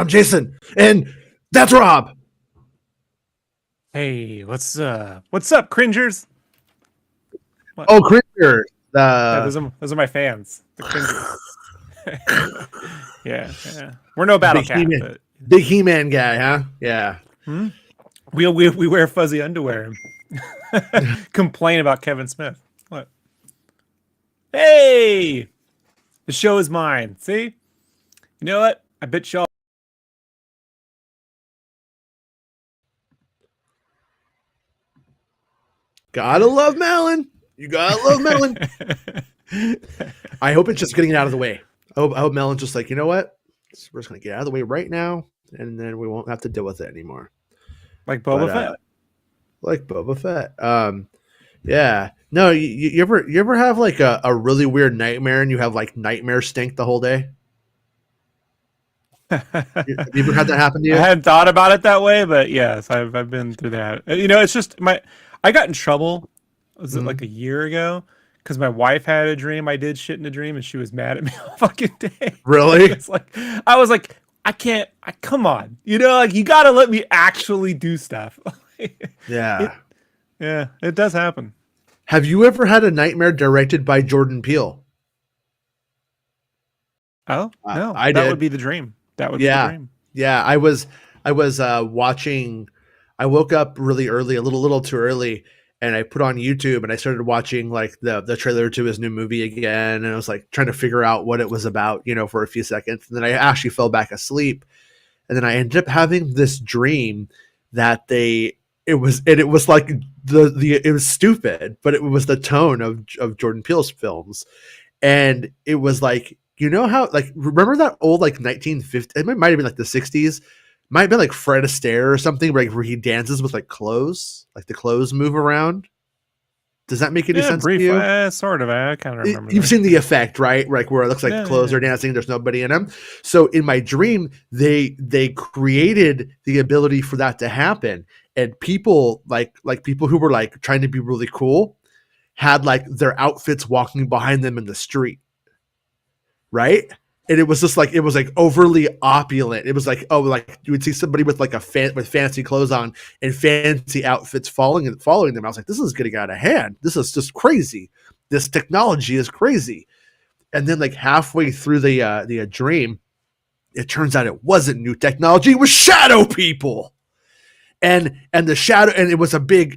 I'm Jason, and that's Rob. Hey, what's up, cringers? What? Oh, Cringer. Yeah, those are my fans, the cringers. yeah. We're no battle cat, but Big He-Man guy, huh? Yeah. we wear fuzzy underwear and complain about Kevin Smith. What? Hey, the show is mine. See, you know what? I bet y'all. Gotta love Malin. You gotta love Malin. I hope it's just getting it out of the way. I hope Malin's just like, you know what? We're just gonna get out of the way right now, and then we won't have to deal with it anymore. Like Boba Fett. Like Boba Fett. Yeah. No, you ever have like a really weird nightmare and you have like nightmare stink the whole day? Have you ever had that happen to you? I hadn't thought about it that way, but yes, I've been through that. It's just I got in trouble. Was it like a year ago? Because my wife had a dream. I did shit in a dream, and she was mad at me all fucking day. Really? I was like, I can't. Come on, you gotta let me actually do stuff. Yeah. It does happen. Have you ever had a nightmare directed by Jordan Peele? Oh no, I that did. would be the dream. That would be the dream. Yeah, I was watching. I woke up really early, a little too early, and I put on YouTube and I started watching like the trailer to his new movie again, and I was like trying to figure out what it was about, for a few seconds, and then I actually fell back asleep, and then I ended up having this dream that it was like it was stupid, but it was the tone of Jordan Peele's films, and it was like, how, like, remember that old like 1950s, it might have been like the 60s, might have been like Fred Astaire or something, where he dances with like clothes, like the clothes move around. Does that make any sense to you? Sort of. I kind of remember. You've seen the effect, right? Like where it looks like clothes are dancing. There's nobody in them. So in my dream, they created the ability for that to happen, and people like people who were like trying to be really cool had like their outfits walking behind them in the street, right? And it was just like, it was like overly opulent. It was like, oh, like you would see somebody with like with fancy clothes on and fancy outfits following them. I was like, this is getting out of hand. This is just crazy. This technology is crazy. And then like halfway through the dream, it turns out it wasn't new technology. It was shadow people. And the shadow, and it was a big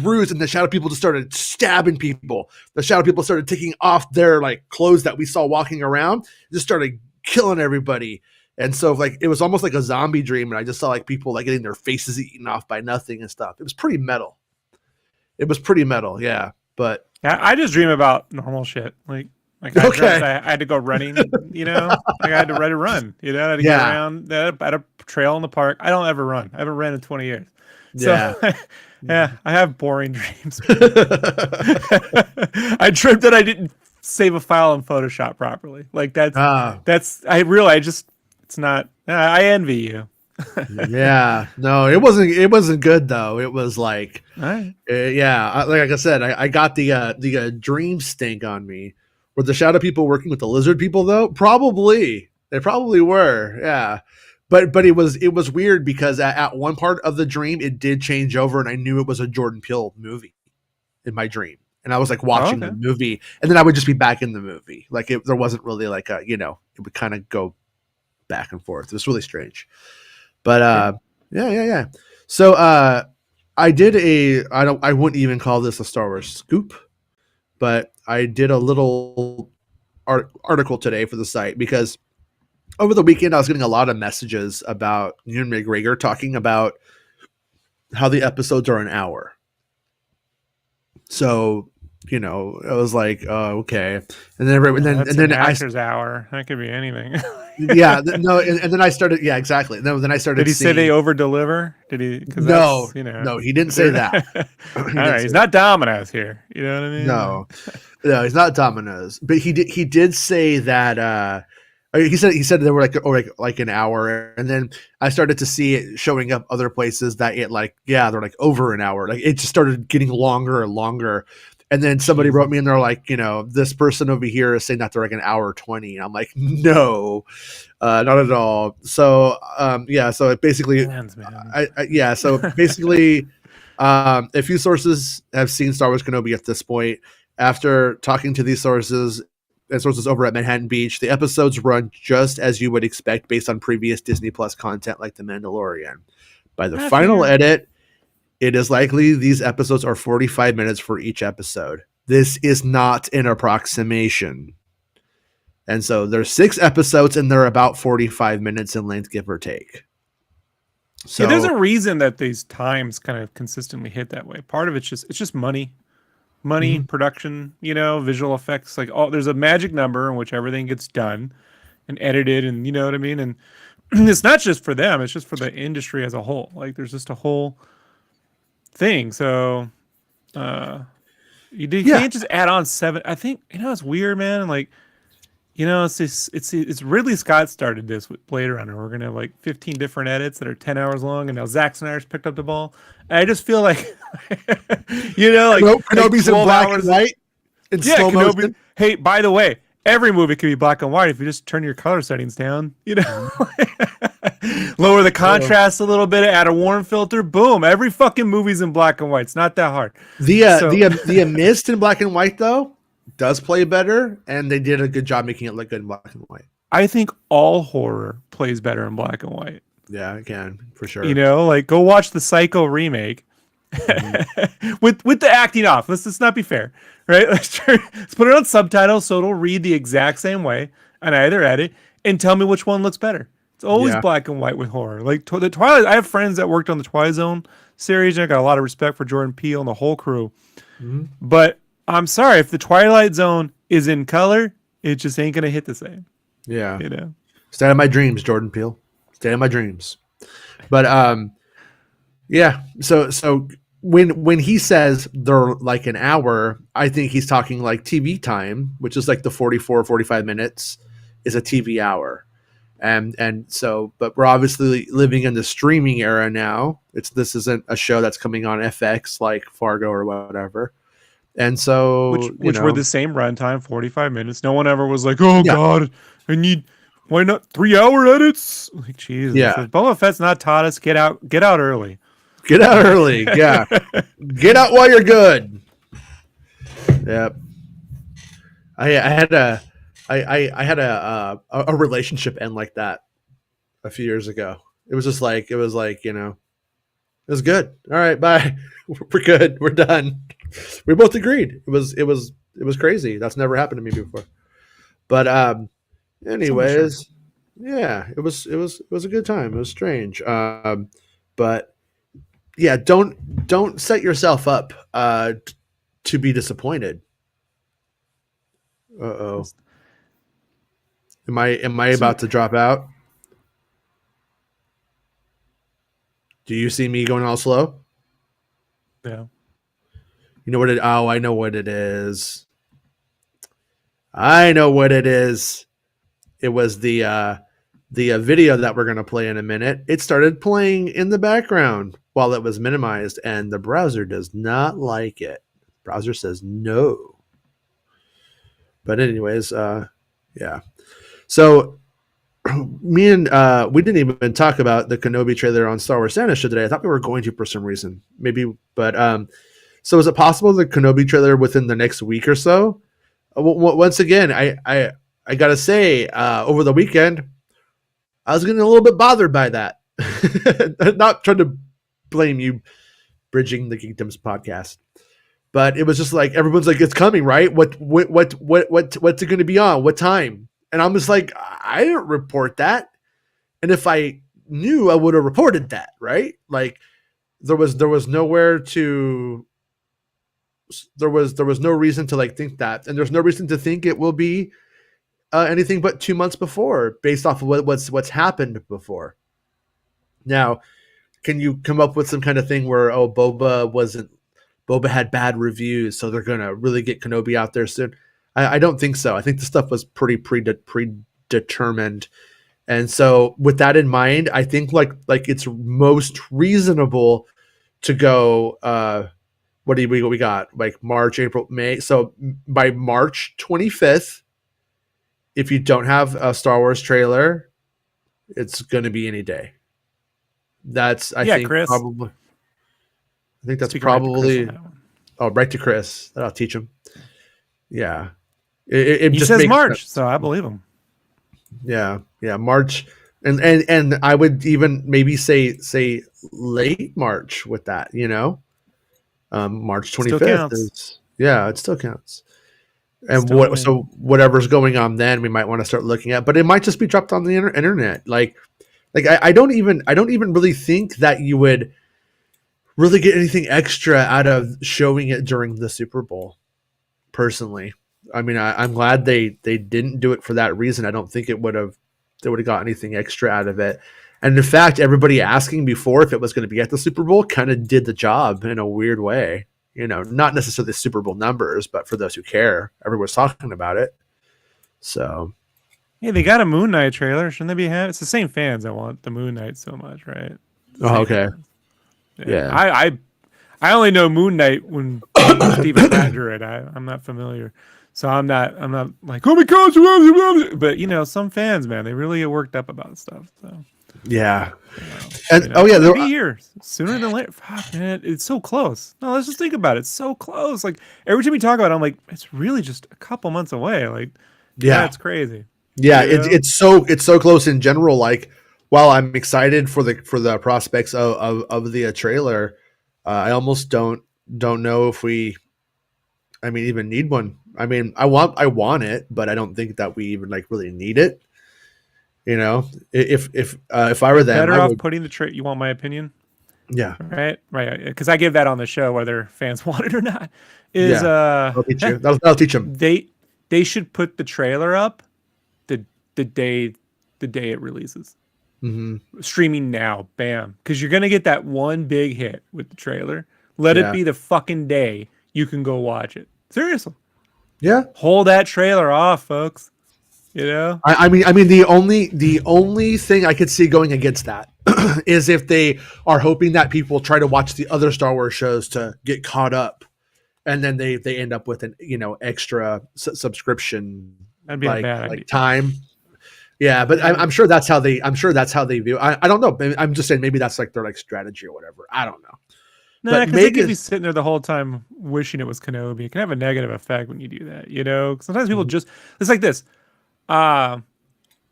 ruse, and the shadow people just started stabbing people. The shadow people started taking off their like clothes that we saw walking around, just started killing everybody. And so like it was almost like a zombie dream, and I just saw like people like getting their faces eaten off by nothing and stuff. It was pretty metal. Yeah. But I just dream about normal shit. Like I had to go running, like I had to run, I had to get around at a trail in the park. I don't ever run. I haven't ran in 20 years. So, I have boring dreams. I dreamt that I didn't save a file in Photoshop properly. Like I realize it's not, I envy you. Yeah, no, it wasn't good though. It was like, right. Like I said, I got the dream stink on me. Were the shadow people working with the lizard people though? Probably. They probably were. Yeah. But it was weird because at one part of the dream it did change over, and I knew it was a Jordan Peele movie in my dream. And I was like watching the movie, and then I would just be back in the movie. Like there wasn't really like it would kind of go back and forth. It was really strange. But yeah. So I did I wouldn't even call this a Star Wars scoop, but I did a little article today for the site because over the weekend I was getting a lot of messages about Ewan McGregor talking about how the episodes are an hour. So, I was like, oh, okay. And then an actor's hour. That could be anything. Yeah, no, and then I started. Yeah, exactly. No, then I started. Did he say they over deliver? Did he? No, he didn't say that. All right, he's not Domino's here. You know what I mean? No, he's not Domino's. But he did say that. He said they were like an hour, and then I started to see it showing up other places that they're like over an hour. Like it just started getting longer and longer. And then somebody wrote me and they're like, this person over here is saying that they're like an hour 20. And I'm like, no, not at all. So, so it basically, so basically, a few sources have seen Star Wars Kenobi at this point. After talking to these sources and sources over at Manhattan Beach, the episodes run just as you would expect based on previous Disney Plus content like The Mandalorian. By the final edit, it is likely these episodes are 45 minutes for each episode. This is not an approximation. And so there's 6 episodes and they're about 45 minutes in length, give or take. So there's a reason that these times kind of consistently hit that way. Part of it's just money, production, visual effects. Like there's a magic number in which everything gets done and edited, and you know what I mean? And it's not just for them, it's just for the industry as a whole. Like there's just a whole thing. So you can't just add on 7. I think it's weird, man. Like it's Ridley Scott started this with Blade Runner. We're gonna have like 15 different edits that are 10 hours long, and now Zack Snyder's picked up the ball. And I just feel like Kenobi's in black and white in slow motion. Hey, by the way, every movie can be black and white if you just turn your color settings down, lower the contrast a little bit, add a warm filter, boom. Every fucking movie's in black and white. It's not that hard. The Mist in black and white though does play better, and they did a good job making it look good in black and white. I think all horror plays better in black and white. Yeah, it can, for sure. Like go watch the Psycho remake with the acting off. Let's not be fair, right? Let's put it on subtitles so it'll read the exact same way on either edit, and tell me which one looks better. It's always black and white with horror. Like the Twilight. I have friends that worked on the Twilight Zone series, and I got a lot of respect for Jordan Peele and the whole crew. But I'm sorry, if the Twilight Zone is in color, it just ain't gonna hit the same. Yeah, stay out of my dreams, Jordan Peele. Stay out of my dreams. But So when he says they're like an hour, I think he's talking like TV time, which is like the 45 minutes is a TV hour. And so, but we're obviously living in the streaming era now. This isn't a show that's coming on FX like Fargo or whatever. And so, which were the same runtime, 45 minutes. No one ever was like, "Oh God, why not 3-hour edits?" Like, Jesus, Boba Fett's not taught us get out early. Get out early, yeah. Get out while you're good. Yep. I had a relationship end like that a few years ago. It was it was good. All right, bye. We're good. We're done. We both agreed. It was crazy. That's never happened to me before. But anyways, it was a good time. It was strange. But yeah, don't set yourself up to be disappointed. Uh-oh. Am I about to drop out? Do you see me going all slow? Yeah. You know what I know what it is. I know what it is. It was the video that we're going to play in a minute. It started playing in the background while it was minimized, and the browser does not like it. The browser says no. But anyways, yeah. So we didn't even talk about the Kenobi trailer on Star Wars Santa Show today. I thought we were going to for some reason, maybe. But so is it possible the Kenobi trailer within the next week or so? Once again, I gotta say, over the weekend, I was getting a little bit bothered by that. Not trying to blame you, Bridging the Geekdoms podcast, but it was just like everyone's like, it's coming, right? What's it going to be on? What time? And I'm just like, I didn't report that, and if I knew, I would have reported that, right? Like there was nowhere to. There was no reason to like think that, and there's no reason to think it will be anything but 2 months before, based off of what's happened before. Now, can you come up with some kind of thing where Boba had bad reviews, so they're gonna really get Kenobi out there soon? I don't think so. I think the stuff was pretty predetermined, and so with that in mind, I think like it's most reasonable to go. what do we got? Like March, April, May. So by March 25th, if you don't have a Star Wars trailer, it's going to be any day. That's I think Chris. probably. I think that's Speaking probably. right to Chris on that one. Oh, right to Chris. That'll teach him. Yeah, He just says makes March, sense. so I believe him. Yeah, March, and I would even maybe say late March with that. March 25th is it still counts. And so whatever's going on then, we might want to start looking at, but it might just be dropped on the internet. Like I don't even really think that you would really get anything extra out of showing it during the Super Bowl. Personally, I mean, I'm glad they didn't do it for that reason. I don't think they would have got anything extra out of it. And in fact, everybody asking before if it was going to be at the Super Bowl kind of did the job in a weird way. Not necessarily the Super Bowl numbers, but for those who care, everyone's talking about it. So, yeah, they got a Moon Knight trailer. Shouldn't they be having? It's the same fans that want the Moon Knight so much, right? Okay. Yeah. I only know Moon Knight when Steven Pratt drew it. I'm not familiar, so I'm not like, oh my gosh, but some fans, man, they really get worked up about stuff. So yeah, they'll be here sooner than later. Fuck, man, it's so close. No, let's just think about it. It's so close. Like every time we talk about it, I'm like, it's really just a couple months away. Like, yeah, it's crazy. Yeah, it's so close in general. Like, while I'm excited for the prospects of the trailer, I almost don't know if we, even need one. I mean, I want it, but I don't think that we even really need it. If I were them, better off putting the trailer. You want my opinion? Yeah. Right. Because I give that on the show, whether fans want it or not. That'll teach you. That'll teach them. They should put the trailer up the day it releases. Mm-hmm. Streaming now, bam, because you're gonna get that one big hit with the trailer. Let it be the fucking day you can go watch it. Seriously, yeah. Hold that trailer off, folks. I mean, the only thing I could see going against that is if they are hoping that people try to watch the other Star Wars shows to get caught up, and then they end up with an extra subscription. That'd be a bad idea. Time. Yeah, but I'm sure that's how they view. I don't know. I'm just saying maybe that's their strategy or whatever. I don't know. No, because they could be sitting there the whole time wishing it was Kenobi. It can have a negative effect when you do that. Sometimes people it's like this. I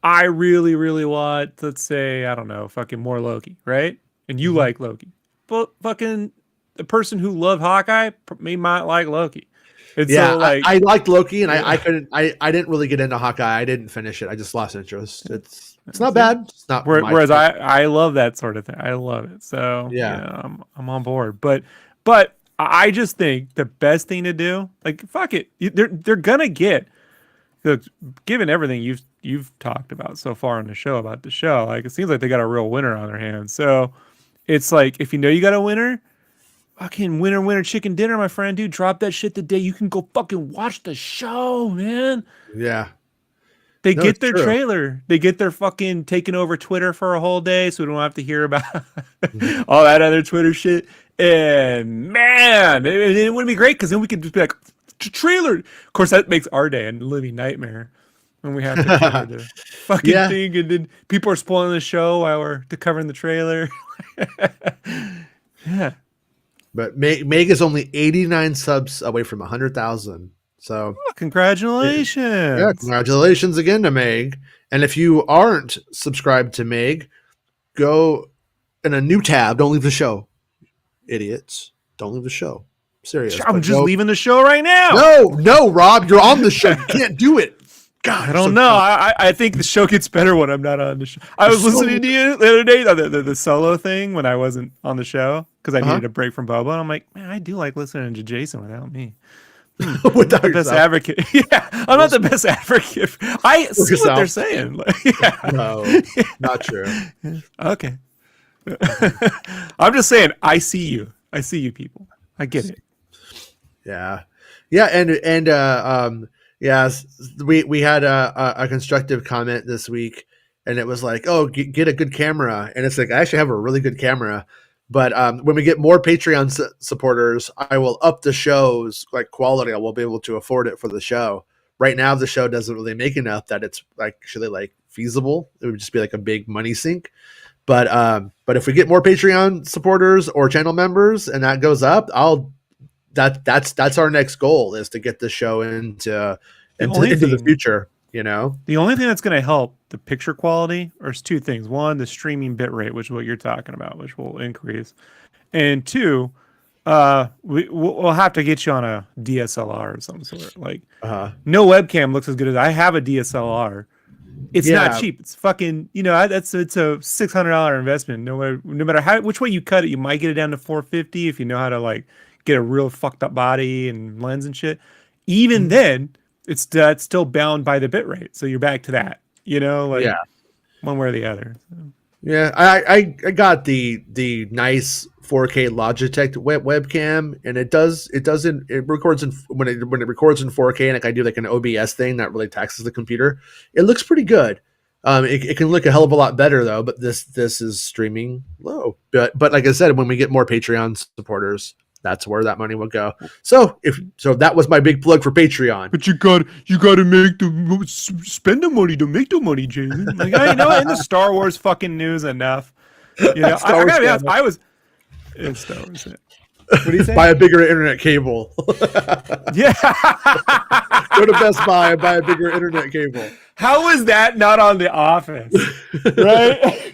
really, really want, let's say, I don't know, fucking more Loki, right? And you like Loki, but fucking the person who loved Hawkeye might like Loki. And so, I liked Loki, and I couldn't. I didn't really get into Hawkeye. I didn't finish it. I just lost interest. It's not bad. It's not. Whereas I love that sort of thing. I love it. So I'm on board. But I just think the best thing to do, fuck it, they're gonna get. Look, given everything you've talked about so far on the show about the show, it seems like they got a real winner on their hands. So it's if you got a winner. Fucking winner chicken dinner, my friend, dude. Drop that shit the day you can go fucking watch the show, man. Yeah. They get their trailer. They get their fucking taking over Twitter for a whole day so we don't have to hear about all that other Twitter shit. And man, it would be great because then we could just be like, trailer. Of course, that makes our day a living nightmare when we have to cover the fucking thing. And then people are spoiling the show while we're covering the trailer. Yeah. But Meg is only 89 subs away from 100,000. So congratulations. Congratulations again to Meg. And if you aren't subscribed to Meg, go in a new tab. Don't leave the show. Idiots. Don't leave the show. Serious. I'm just leaving the show right now. No, Rob, you're on the show. You can't do it. God, I don't know. I think the show gets better when I'm not on the show. I was listening to you the other day, the solo thing when I wasn't on the show because I needed a break from Boba. And I'm like, man, I do like listening to Jason without me. Without the best advocate. Yeah, I'm not the best advocate. I see what they're saying. No, not true. Okay. I'm just saying, I see you. I see you people. I get it. Yeah. And we had a constructive comment this week, and it was like, oh, get a good camera. And it's like, I actually have a really good camera, But when we get more Patreon supporters, I will up the show's like quality. I will be able to afford it for the show. Right now, the show doesn't really make enough that it's like actually like feasible. It would just be like a big money sink. But if we get more Patreon supporters or channel members and that goes up, that's our next goal, is to get the show into the future. You know, the only thing that's going to help the picture quality is two things. One, the streaming bit rate, which is what you're talking about, which will increase. And two, we'll have to get you on a DSLR of some sort. Like, no webcam looks as good as I have a DSLR. It's not cheap. It's fucking, it's a $600 investment. No matter which way you cut it, you might get it down to $450 if you know how to like get a real fucked up body and lens and shit. Even then, it's still bound by the bit rate, so you're back to that, one way or the other. So. Yeah, I got the nice 4K Logitech webcam, and it records when it records in 4K, and like I do like an OBS thing that really taxes the computer. It looks pretty good. It can look a hell of a lot better though, but this is streaming low. But like I said, when we get more Patreon supporters, that's where that money will go. So that was my big plug for Patreon. But you got to spend the money to make the money, Jason. Like, in the Star Wars fucking news enough. I gotta be honest, I was in Star Wars. What do you say? Buy a bigger internet cable. Yeah. Go to Best Buy and buy a bigger internet cable. How is that not on The Office? Right?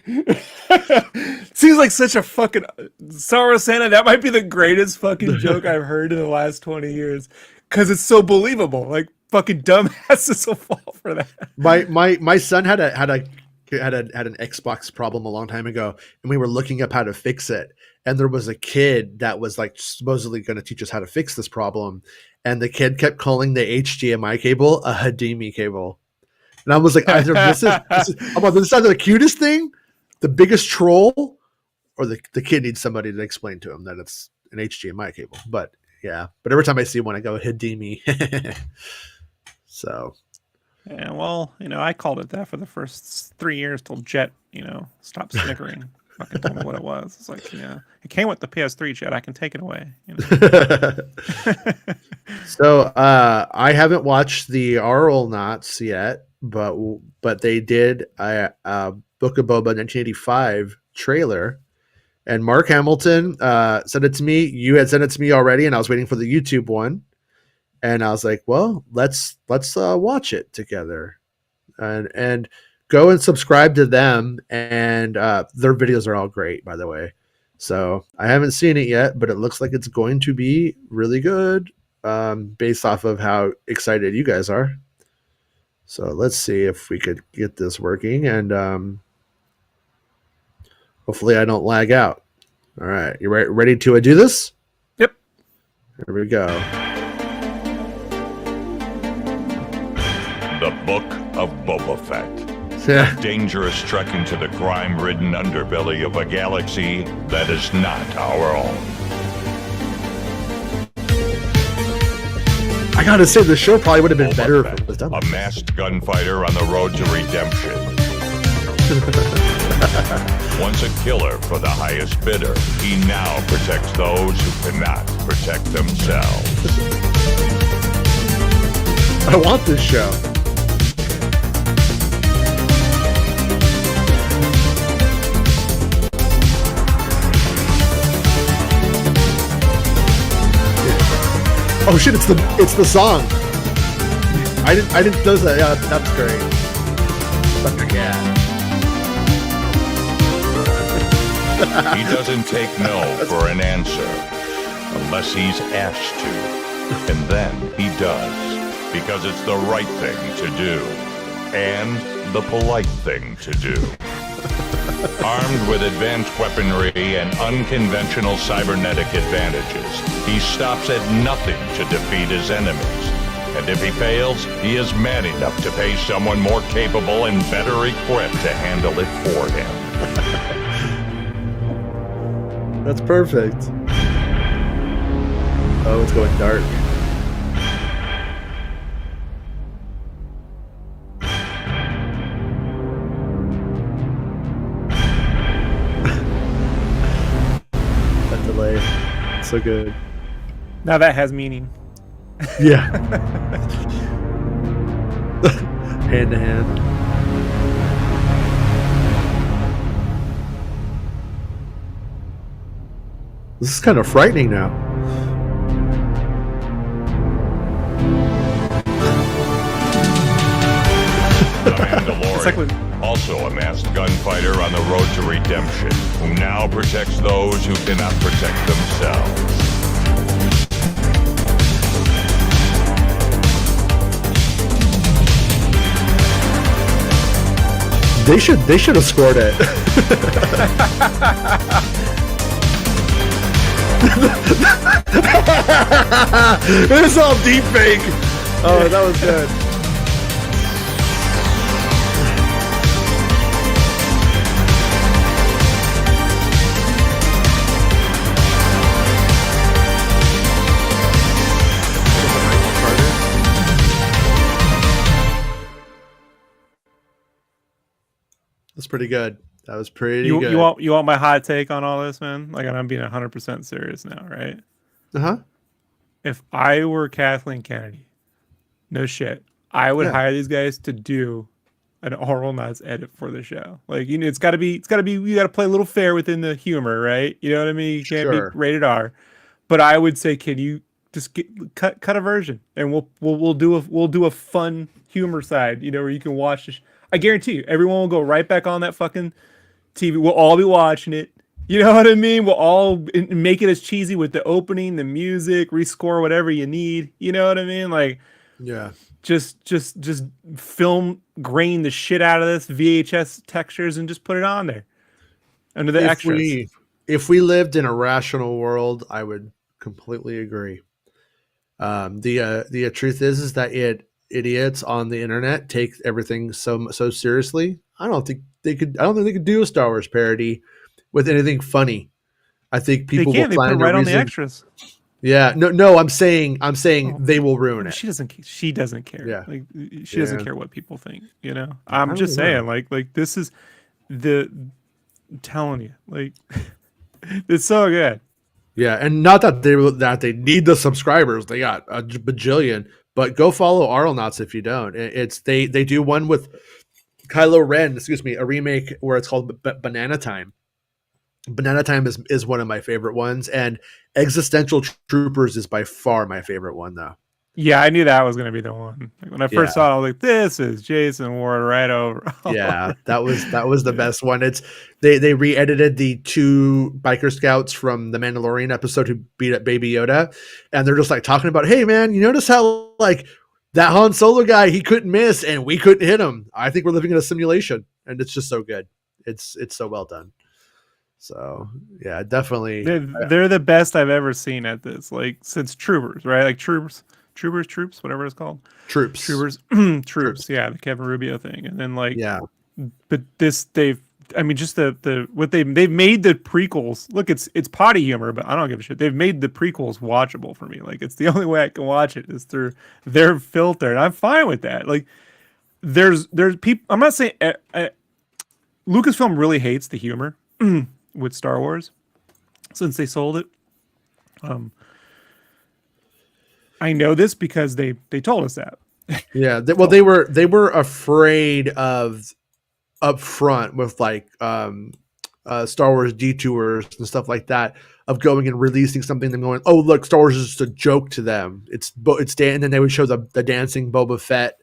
Seems like such a fucking Star Wars Santa. That might be the greatest fucking joke I've heard in the last 20 years. Because it's so believable. Like, fucking dumbasses will fall for that. My son had an Xbox problem a long time ago, and we were looking up how to fix it. And there was a kid that was like supposedly going to teach us how to fix this problem. And the kid kept calling the HDMI cable a HDMI cable. And I was like, either this is either the cutest thing, the biggest troll, or the kid needs somebody to explain to him that it's an HDMI cable. But yeah, every time I see one, I go HDMI. So. Yeah, well, I called it that for the first 3 years till Jet, stopped snickering. Fucking told me what it was. It's like, it came with the PS3, Jet. I can take it away. So I haven't watched the Arl Knots yet, but they did a Book of Boba 1985 trailer, and Mark Hamilton sent it to me. You had sent it to me already, and I was waiting for the YouTube one. And I was like, well, let's watch it together, and go and subscribe to them. And their videos are all great, by the way. So I haven't seen it yet, but it looks like it's going to be really good, based off of how excited you guys are. So let's see if we could get this working, and hopefully I don't lag out. All right, you ready to do this? Yep. Here we go. The Book of Boba Fett. A dangerous trek into the crime-ridden underbelly of a galaxy that is not our own. I gotta say, the show probably would have been Boba better Fett, if it was done. A masked gunfighter on the road to redemption. Once a killer for the highest bidder, he now protects those who cannot protect themselves. I want this show. Oh shit! It's the song. I didn't know that. Yeah, that's great. Fuck yeah. He doesn't take no for an answer unless he's asked to, and then he does because it's the right thing to do and the polite thing to do. Armed with advanced weaponry and unconventional cybernetic advantages, he stops at nothing to defeat his enemies. And if he fails, he is man enough to pay someone more capable and better equipped to handle it for him. That's perfect. Oh, it's going dark. so good. Now that has meaning. Yeah. Hand to hand. This is kind of frightening now. The Mandalorian, also a masked gunfighter on the road to redemption, who now protects those who cannot protect themselves. They should have scored it. It was all deep fake. Oh, that was good. That's pretty good. That was pretty good. You want my hot take on all this, man? Like, I'm being 100% serious now, right? Uh-huh. If I were Kathleen Kennedy, no shit, I would hire these guys to do an Oral Nuts edit for the show. Like, you know, it's gotta be, you gotta play a little fair within the humor, right? You know what I mean? You can't be rated R. But I would say, can you just cut a version, and we'll do a fun humor side, you know, where you can watch. I guarantee you, everyone will go right back on that fucking TV. We'll all be watching it. You know what I mean? We'll all make it as cheesy with the opening, the music, rescore whatever you need. You know what I mean? Like, yeah, just film grain the shit out of this VHS textures and just put it on there under the extras. If we lived in a rational world, I would completely agree. The truth is that idiots on the internet take everything so seriously. I don't think they could do a Star Wars parody with anything funny. I think people will put it right on the extras. Yeah, no, I'm saying they will ruin it. She doesn't care. Yeah, like she doesn't care what people think. You know, I'm just saying, like this is I'm telling you, like it's so good. Yeah, and not that they need the subscribers. They got a bajillion. But go follow Arlenauts if you don't. They do one with Kylo Ren, a remake where it's called Banana Time. Banana Time is one of my favorite ones, and Existential Troopers is by far my favorite one, though. Yeah, I knew that was going to be the one. Like, when I first saw it, I was like, "This is Jason Ward right over." Yeah, that was the best one. They re-edited the 2 biker scouts from the Mandalorian episode who beat up Baby Yoda, and they're just like talking about, "Hey, man, you notice how like that Han Solo guy, he couldn't miss and we couldn't hit him. I think we're living in a simulation," and it's just so good. It's so well done. So yeah, definitely. They're the best I've ever seen at this. Like since Troopers, right? Like Troops, whatever it's called. Troops. Yeah, the Kevin Rubio thing, and then like but this they've made the prequels. Look, it's potty humor, but I don't give a shit. They've made the prequels watchable for me. Like it's the only way I can watch it is through their filter, and I'm fine with that. Like there's people. I'm not saying Lucasfilm really hates the humor with Star Wars since they sold it. I know this because they told us that. Yeah, they were afraid of up front with like Star Wars detours and stuff like that, of going and releasing something and going, oh look, Star Wars is just a joke to them. It's and then they would show the dancing Boba Fett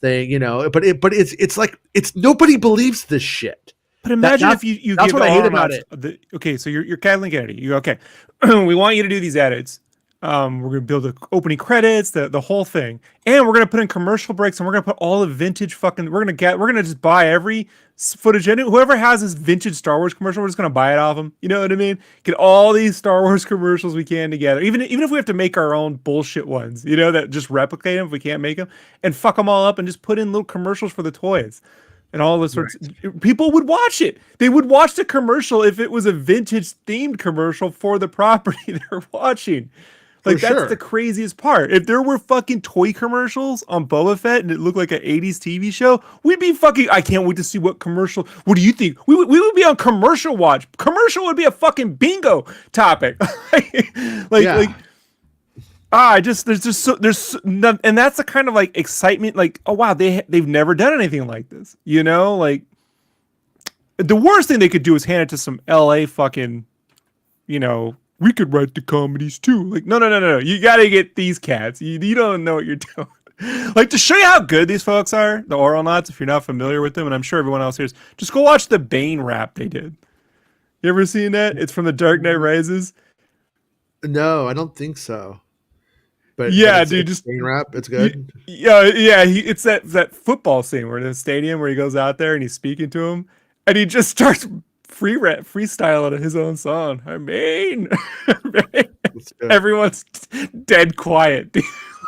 thing, you know. But it's like nobody believes this shit. But imagine if you that's give what I hate about it. Okay, so you're Kathleen Kennedy. You go, okay, we want you to do these edits. We're gonna build the opening credits, the whole thing, and we're gonna put in commercial breaks, and we're gonna put all the vintage fucking. We're gonna just buy every footage. And whoever has this vintage Star Wars commercial, we're just gonna buy it off them. You know what I mean? Get all these Star Wars commercials we can together, even if we have to make our own bullshit ones, you know, that just replicate them if we can't make them, and fuck them all up, and just put in little commercials for the toys. And all the sorts people would watch it. They would watch the commercial if it was a vintage themed commercial for the property they're watching. Like, that's the craziest part. If there were fucking toy commercials on Boba Fett and it looked like an 80s TV show, we'd be fucking, I can't wait to see what commercial. What do you think? We would be on commercial watch. Commercial would be a fucking bingo topic. There's none, and that's the kind of like excitement, like, oh wow, they've never done anything like this, you know? Like, the worst thing they could do is hand it to some LA fucking, you know, we could write the comedies too. Like, no. You gotta get these cats. You don't know what you're doing. Like, to show you how good these folks are, the Oral Knots, if you're not familiar with them, and I'm sure everyone else here is, just go watch the Bane rap they did. You ever seen that? It's from The Dark Knight Rises. No, I don't think so. But yeah, dude, just Bane rap. It's good. It's that football scene where in the stadium where he goes out there and he's speaking to him, and he just starts freestyling his own song. I mean, everyone's dead quiet.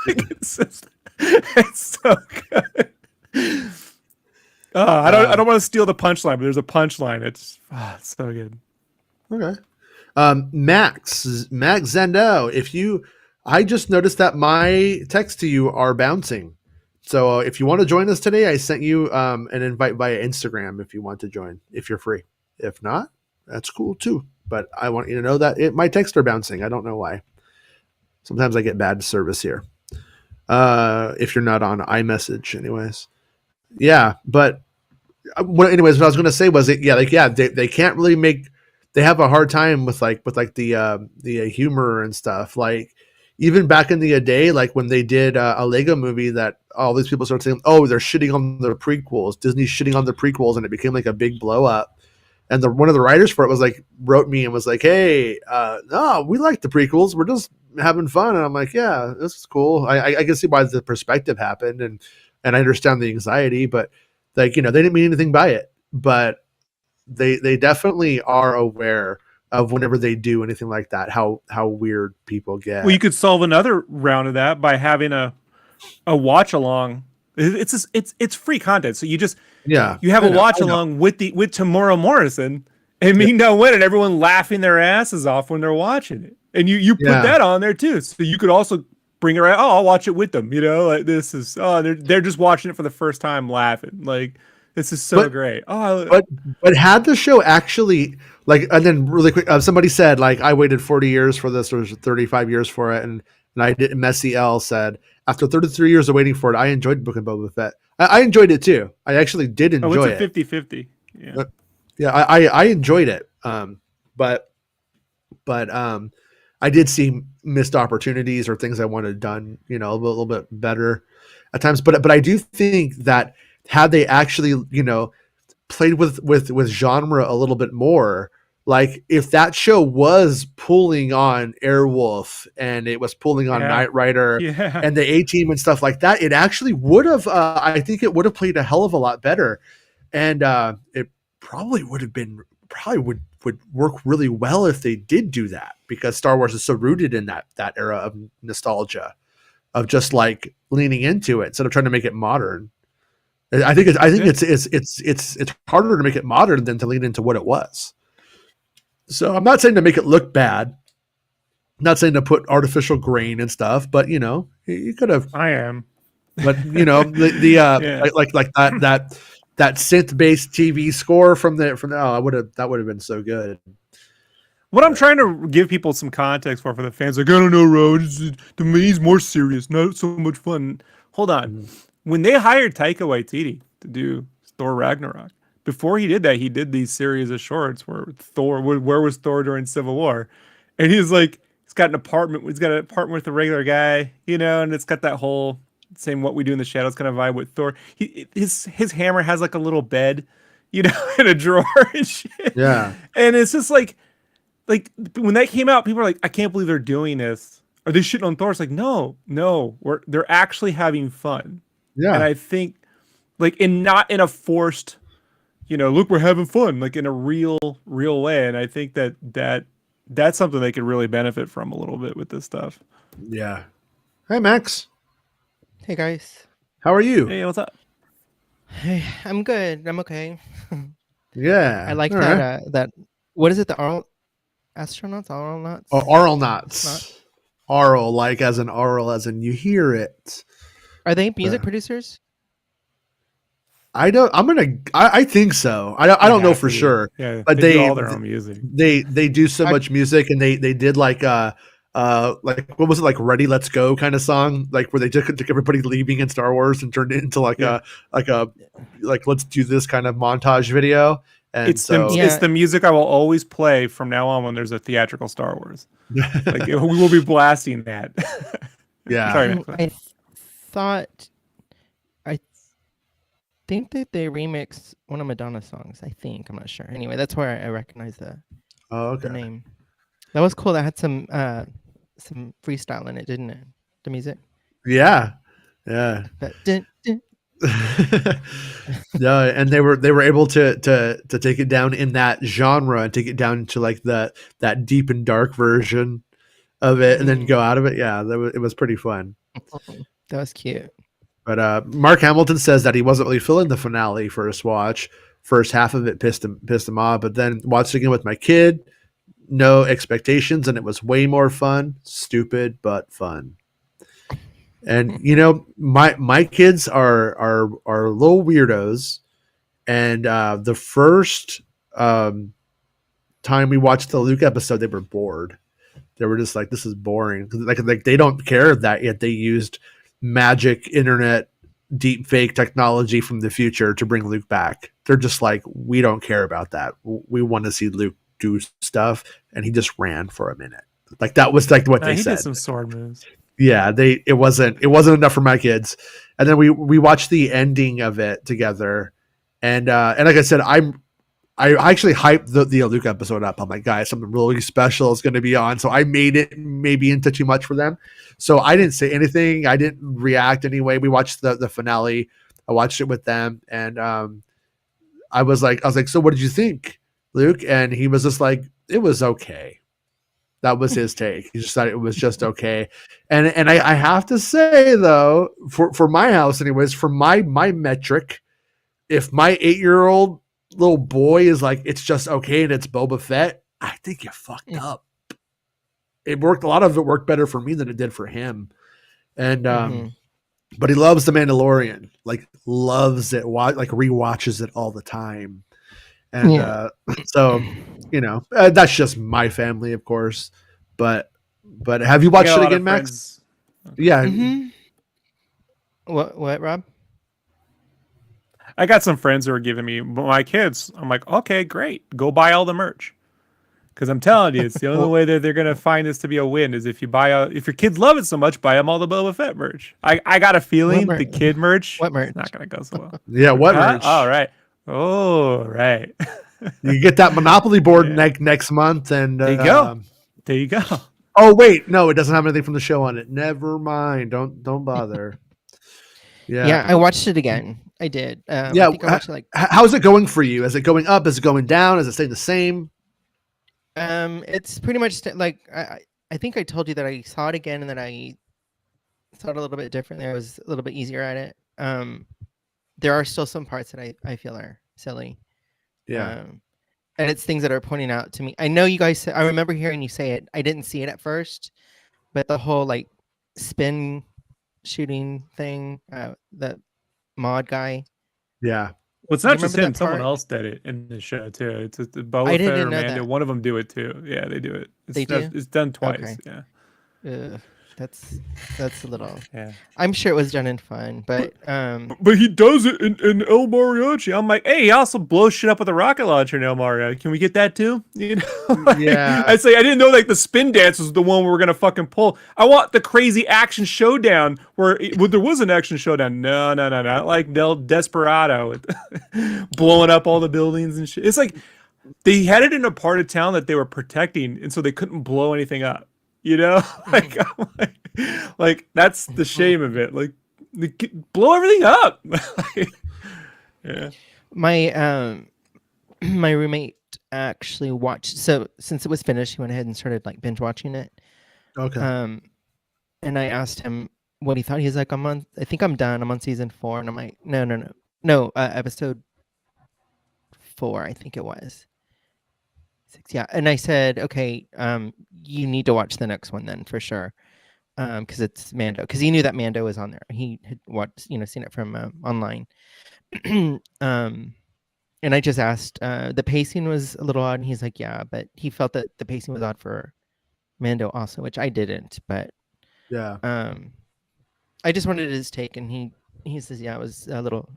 Like, it's so good. I don't want to steal the punchline, but there's a punchline. It's so good. Okay. Max Zendo, I just noticed that my texts to you are bouncing. So if you want to join us today, I sent you an invite via Instagram if you want to join, if you're free. If not, that's cool too. But I want you to know that my texts are bouncing. I don't know why. Sometimes I get bad service here. If you're not on iMessage anyways. Yeah, but what I was going to say was they can't really they have a hard time with the humor and stuff. Like, even back in the day, like when they did a Lego movie that all these people started saying, oh, they're shitting on the prequels. Disney's shitting on the prequels, and it became like a big blow up. And one of the writers for it was like, wrote me and was like, hey, no, we like the prequels. We're just having fun. And I'm like, yeah, this is cool. I can see why the perspective happened, and I understand the anxiety, but like, they didn't mean anything by it. But they definitely are aware of whenever they do anything like that, how weird people get. Well, you could solve another round of that by having a watch along. It's free content, so you have a watch along with Tamora Morrison and Ming-Na Wen, and everyone laughing their asses off when they're watching it, and you put that on there too, so you could also bring it right. Oh, I'll watch it with them. Like, this is they're just watching it for the first time, laughing. Like, this is so great. But had the show actually, like, and then really quick, somebody said, like, I waited 40 years for this, or 35 years for it, and I did. Messy L said, after 33 years of waiting for it, I enjoyed Book of Boba Fett. I enjoyed it too. I actually did enjoy it. It's a 50-50. Yeah. Yeah, I enjoyed it. But I did see missed opportunities or things I wanted done, a little bit better at times. But I do think that had they actually, played with genre a little bit more, like if that show was pulling on Airwolf and it was pulling on Knight Rider and the A-Team and stuff like that, it actually would have, I think it would have played a hell of a lot better. And it probably would work really well if they did do that, because Star Wars is so rooted in that era of nostalgia, of just like leaning into it instead of trying to make it modern. I think it's harder to make it modern than to lean into what it was. So I'm not saying to make it look bad, I'm not saying to put artificial grain and stuff, but you could have. I am, but like that synth-based TV score from that would have been so good. What I'm trying to give people some context for the fans, like, I don't know, Ro, to me he's more serious, not so much fun. Hold on. When they hired Taika Waititi to do Thor Ragnarok, before he did that, he did these series of shorts where was Thor during Civil War? And he's like, he's got an apartment with a regular guy, and it's got that whole same What We Do in the Shadows kind of vibe with Thor. His hammer has like a little bed, in a drawer and shit. Yeah. And it's just like when that came out, people were like, I can't believe they're doing this. Are they shitting on Thor? It's like, no, they're actually having fun. Yeah. And I think, like, not in a forced, look, we're having fun, like in a real way. And I think that's something they could really benefit from a little bit with this stuff. Yeah. Hey, Max. Hey, guys. How are you? Hey, what's up? Hey, I'm good. I'm okay. Yeah. I like that. That what is it? The astronauts? Oral knots. aural, like as an aural, as in you hear it. Are they music producers? I think so. I don't know for sure. Yeah, but they do all their own music. They do so much music, and they did like what was it, like Ready Let's Go kind of song, like where they took everybody leaving in Star Wars and turned it into like a let's do this kind of montage video. And it's the music I will always play from now on when there's a theatrical Star Wars. Like we will be blasting that. Yeah. Sorry, I think that they remixed one of Madonna's songs. I think, I'm not sure. Anyway, that's where I recognize the name. That was cool. That had some freestyle in it, didn't it? The music. Yeah. But, yeah, and they were able to take it down in that genre and take it down to like that deep and dark version of it, and then go out of it. Yeah, it was pretty fun. That was cute. But Mark Hamilton says that he wasn't really feeling the finale first watch. First half of it pissed him off, but then watched it again with my kid, no expectations, and it was way more fun. Stupid but fun. And you know, my kids are little weirdos, and the first time we watched the Luke episode, they were bored. They were just like, "This is boring." Like they don't care that yet. They used magic, internet, deep fake technology from the future to bring Luke back. They're just like, "We don't care about that. We want to see Luke do stuff," and he just ran for a minute. Like that was like what they said. He did some sword moves. Yeah, it wasn't enough for my kids. And then we watched the ending of it together, and like I said, I actually hyped the Luke episode up. I'm like, guys, something really special is going to be on. So I made it maybe into too much for them. So I didn't say anything. I didn't react anyway. We watched the finale. I watched it with them, and I was like, so what did you think, Luke? And he was just like, it was okay. That was his take. He just thought it was just okay. And I have to say though, for my house anyways, for my metric, if my 8-year-old little boy is like, it's just okay and it's Boba Fett, I think you fucked up. It worked. A lot of it worked better for me than it did for him. And but he loves The Mandalorian, like loves it, like rewatches it all the time. And so, you know, that's just my family, of course. But have you watched it again, Max? Okay. Yeah. Mm-hmm. What, Rob? I got some friends who are giving me my kids. I'm like, okay, great. Go buy all the merch. Because I'm telling you, it's the only way that they're going to find this to be a win is if you if your kids love it so much, buy them all the Boba Fett merch. I got a feeling the kid merch is not going to go so well. Yeah, what merch? All right. Oh, right. You get that Monopoly board next month, and there you go. There you go. Oh wait, no, it doesn't have anything from the show on it. Never mind. Don't bother. Yeah, I watched it again. I did. I think I watched it how's it going for you? Is it going up? Is it going down? Is it staying the same? It's pretty much like I think I told you that I saw it again and then I saw it a little bit differently. I was a little bit easier at it. There are still some parts that I feel are silly. Yeah. And it's things that are pointing out to me. I know you guys. I remember hearing you say it. I didn't see it at first, but the whole like spin shooting thing, the mod guy. Yeah. Well, it's not just him. Someone else did it in the show too. It's Boba Fett or Amanda. One of them do it too. Yeah, they do it. It's done twice. Okay. Yeah. That's a little. Yeah. I'm sure it was done in fun, but he does it in El Mariachi. I'm like, hey, he also blows shit up with a rocket launcher in El Mariachi. Can we get that too? You know? Yeah. I say I didn't know like the spin dance was the one we were gonna fucking pull. I want the crazy action showdown where there was an action showdown. No, not like Del Desperado with blowing up all the buildings and shit. It's like they had it in a part of town that they were protecting, and so they couldn't blow anything up. You know, like that's the shame of it. Like, blow everything up. Yeah. My roommate actually watched. So since it was finished, he went ahead and started like binge watching it. Okay. And I asked him what he thought. He's like, I think I'm done. I'm on season 4, and I'm like, no, episode 4, I think it was. 6, yeah. And I said, okay, you need to watch the next one then for sure. because it's Mando. Because he knew that Mando was on there. He had watched, seen it from online. And I just asked. The pacing was a little odd, and he's like, "Yeah," but he felt that the pacing was odd for Mando also, which I didn't. But Yeah. I just wanted his take, and he says, "Yeah, it was a little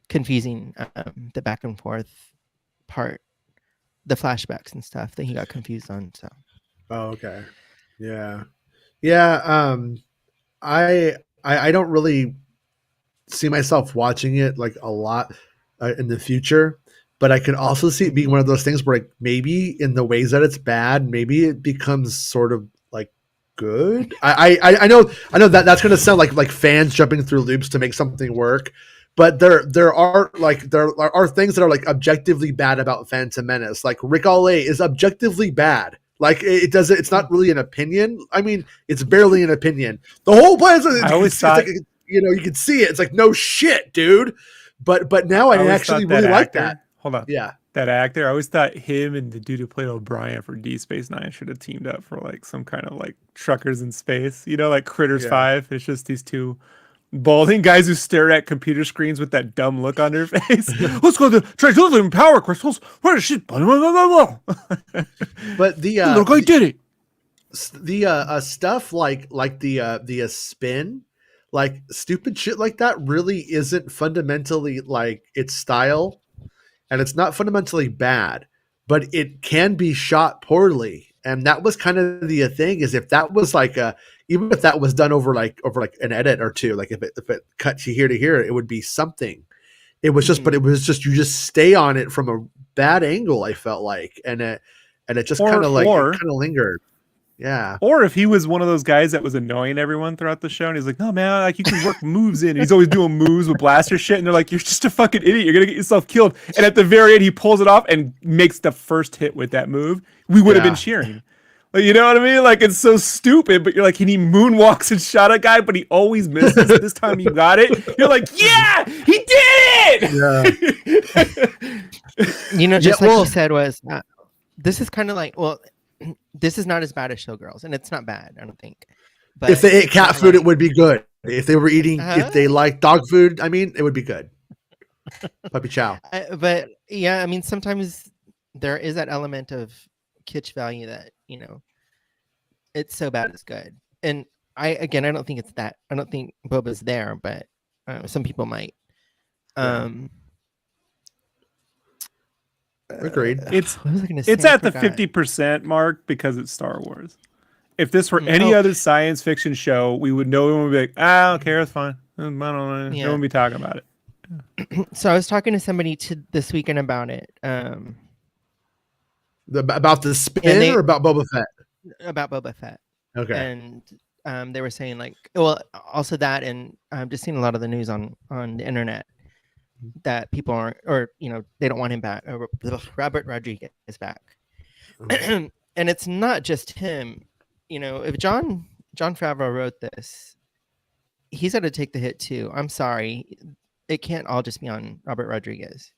confusing, the back and forth part, the flashbacks and stuff that he got confused on." So. Oh, okay. Yeah. Yeah. I don't really see myself watching it like a lot in the future, but I could also see it being one of those things where like maybe in the ways that it's bad, maybe it becomes sort of like good. I know that that's going to sound like fans jumping through loops to make something work, but there are things that are like objectively bad about Phantom Menace. Like Rick Alay is objectively bad. Like it's not really an opinion. I mean, it's barely an opinion. The whole plan is I always thought, you can see it. It's like, no shit, dude. But now I actually really like that. Hold on. Yeah. That actor, I always thought him and the dude who played O'Brien for D Space Nine should have teamed up for like some kind of like truckers in space, like Critters 5. It's just these two balding guys who stare at computer screens with that dumb look on their face. Let's go to Tritonium power crystals. Where is shit? But the look, I did it. The stuff like the spin, like stupid shit like that really isn't fundamentally like its style, and it's not fundamentally bad, but it can be shot poorly. And that was kind of the thing, is if that was like even if that was done over like an edit or two, like if it cut you here to here, it would be something. It was just, but it was just, you just stay on it from a bad angle, I felt like, and it just kind of lingered. Yeah. Or if he was one of those guys that was annoying everyone throughout the show, and he's like, "No, man, like you can work moves in." And he's always doing moves with blaster shit, and they're like, "You're just a fucking idiot. You're gonna get yourself killed." And at the very end, he pulls it off and makes the first hit with that move. We would have been cheering. Like, you know what I mean? Like, it's so stupid, but you're like, and he moonwalks and shot a guy, but he always misses. This time you got it. You're like, yeah, he did it. Yeah. Just like he said was, this is kind of like, well, this is not as bad as Showgirls, and it's not bad, I don't think. But if they ate cat food, it would be good. If they were eating, if they like dog food, I mean, it would be good. Puppy chow. But yeah, I mean, sometimes there is that element of kitsch value that, it's so bad it's good. And I don't think it's that. I don't think Boba's there, but some people might. Agreed. It's at the 50% mark because it's Star Wars. If this were any other science fiction show, we would know, and we'd be like, I don't care, it's fine. I don't know. No one be talking about it. So I was talking to somebody this weekend about it. About the spin or about Boba Fett? About Boba Fett. Okay. And they were saying like, well, also that, and I've just seen a lot of the news on the internet that people aren't, or they don't want him back. Robert Rodriguez is back, and it's not just him. If John Favreau wrote this, he's got to take the hit too. I'm sorry, it can't all just be on Robert Rodriguez.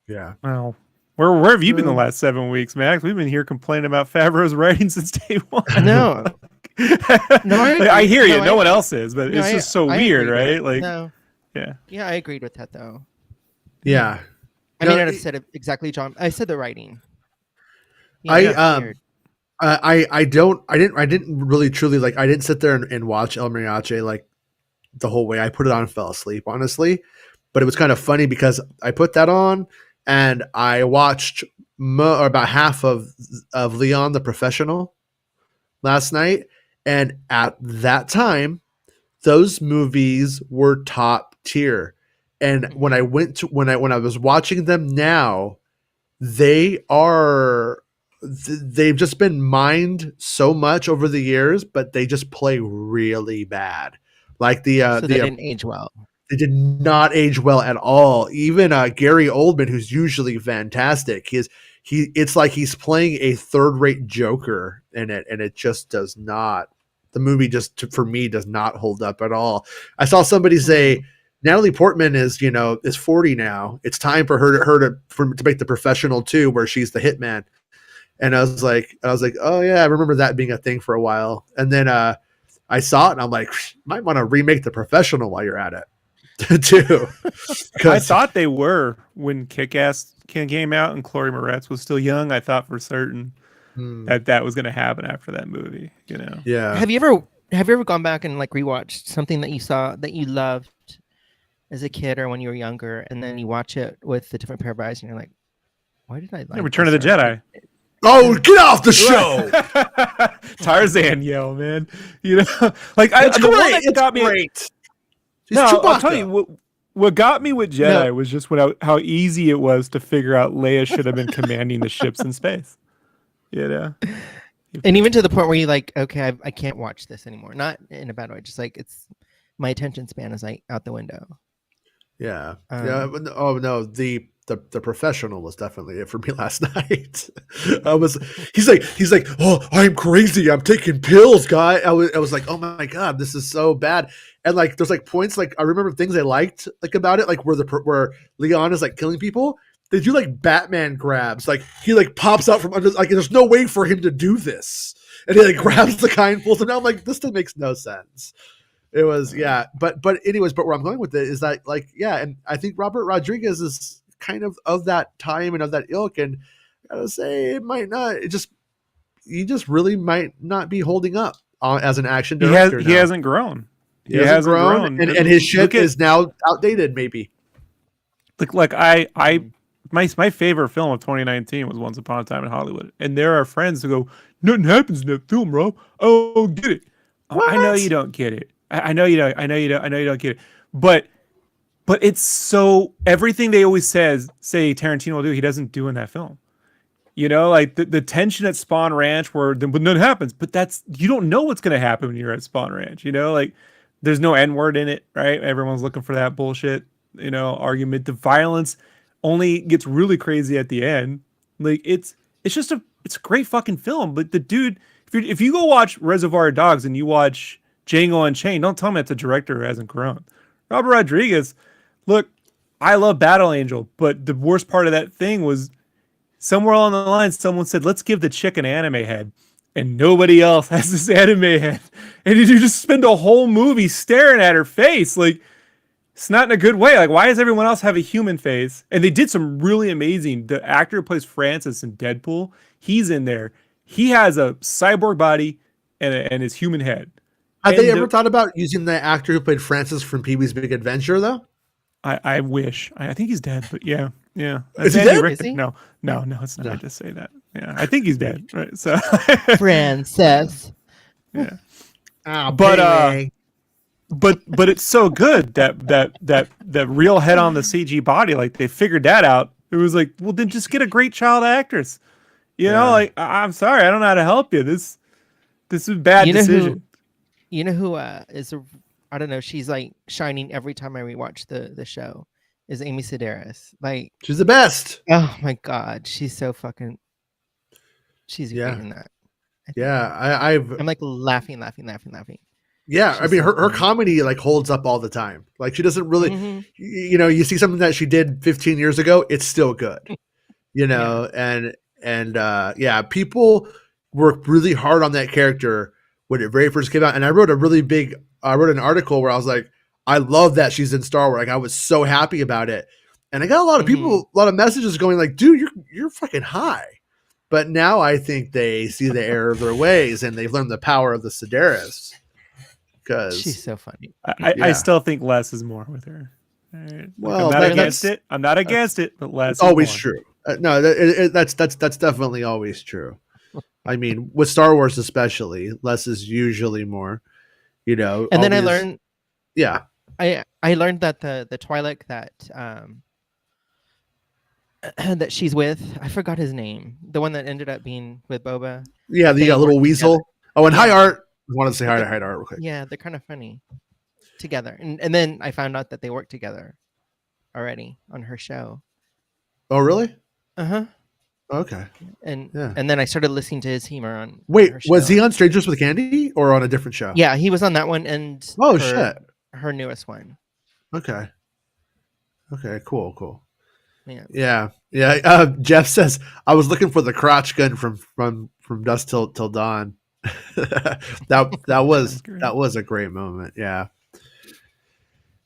Yeah. Well, where have you been the last 7 weeks, Max? We've been here complaining about Favreau's writing since day one. No, I hear you. No one else is, but it's just so weird, right? Like, yeah, I agreed with that though. Yeah, I mean, I said it exactly, John. I said the writing. I didn't really truly like. I didn't sit there and watch El Mariachi like the whole way. I put it on and fell asleep, honestly. But it was kind of funny because I put that on and I watched about half of Leon the Professional last night, and at that time, those movies were top tier. And when I was watching them now, they've just been mined so much over the years, but they just play really bad. Like they didn't age well. They did not age well at all. Even Gary Oldman, who's usually fantastic, it's like he's playing a third-rate Joker in it, and it just does not. The movie for me does not hold up at all. I saw somebody say Natalie Portman is 40 now. It's time for her to make The Professional 2, where she's the hitman. And I was like, oh yeah, I remember that being a thing for a while. And then I saw it and I'm like, might want to remake The Professional while you're at it, too. I thought they were when Kick-Ass came out and Chloe Moretz was still young. I thought for certain that was going to happen after that movie. You know? Yeah. Have you ever gone back and like rewatched something that you saw that you loved as a kid or when you were younger, and then you watch it with a different pair of eyes, and you're like, why did I like Return of the this? Jedi? Oh, get off the show! Tarzan yell, man. You know, like the one that got me. Great. No, I'll tell you what got me with Jedi was just how easy it was to figure out Leia should have been commanding the ships in space. You know, and even to the point where you're like, okay, I can't watch this anymore. Not in a bad way, just like it's my attention span is like out the window. Yeah. Oh no, the Professional was definitely it for me last night. He's like, oh, I'm crazy. I'm taking pills, guy. I was like, oh my God, this is so bad. And like, there's like points, like I remember things I liked like about it, like where Leon is like killing people. They do like Batman grabs. Like he like pops out from under, like there's no way for him to do this. And he like grabs the guy and pulls him down. I'm like, this thing makes no sense. It was, yeah. But anyways, but where I'm going with it is that like, yeah. And I think Robert Rodriguez is kind of that time and of that ilk. And I gotta say, it might not, he just really might not be holding up as an action director. He hasn't grown. He hasn't grown. And his shit is now outdated, maybe. Like my favorite film of 2019 was Once Upon a Time in Hollywood. And there are friends who go, nothing happens in that film, Rob. Oh, get it. I know you don't get it. I know you don't get it. But it's so, everything they always say Tarantino will do, he doesn't do in that film. You know, like the tension at Spawn Ranch where nothing happens, but you don't know what's going to happen when you're at Spawn Ranch. You know, like there's no N-word in it, right? Everyone's looking for that bullshit, you know, argument. The violence only gets really crazy at the end. Like it's a great fucking film. But the dude, if you go watch Reservoir Dogs and you watch Django Unchained, don't tell me it's a director who hasn't grown. Robert Rodriguez, look, I love Battle Angel, but the worst part of that thing was somewhere along the line, someone said, let's give the chick an anime head. And nobody else has this anime head. And you just spend a whole movie staring at her face. Like, it's not in a good way. Like, why does everyone else have a human face? And they did some really amazing. The actor who plays Francis in Deadpool, he's in there. He has a cyborg body and his human head. Have they ever thought about using the actor who played Francis from Pee-wee's Big Adventure, though? I wish. I think he's dead, but yeah. Is he dead? Is he? No, it's not. I just say that. Yeah, I think he's dead. Right. So Francis. Yeah. Oh, but it's so good that real head on the CG body, like they figured that out. It was like, well, then just get a great child actress. You know, like I'm sorry, I don't know how to help you. This is a bad decision. You know who I don't know, she's like shining every time I rewatch the show, is Amy Sedaris. Like, she's the best. Oh my God, she's so fucking, she's great in that. I'm like laughing. Yeah, I mean, her comedy like holds up all the time. Like she doesn't really, you know, you see something that she did 15 years ago, it's still good, you know, and people worked really hard on that character when it very first came out. And I wrote an article where I was like, I love that she's in Star Wars. Like I was so happy about it. And I got a lot of people, a lot of messages going like, dude, you're fucking high. But now I think they see the error of their ways and they've learned the power of the Sedaris. Because she's so funny. I still think less is more with her. Right. Well, I'm not against it. I'm not against it, but less. Always true. No, that's definitely always true. I mean, with Star Wars especially, less is usually more. You know, and then I learned. Yeah, I learned that the Twi'lek that she's with, I forgot his name. The one that ended up being with Boba. Yeah, the little weasel. Together. Oh, and High Art. I wanted to say hi to High Art real quick. Yeah, they're kind of funny together. And then I found out that they worked together already on her show. Oh, really? Uh-huh. Okay. And then I started listening to his humor on. Wait, was he on Strangers with Candy or on a different show? Yeah, he was on that one and shit. Her newest one. Okay. Okay, cool. Yeah. Yeah. Jeff says I was looking for the crotch gun from Dusk Till Dawn. that was a great moment. Yeah.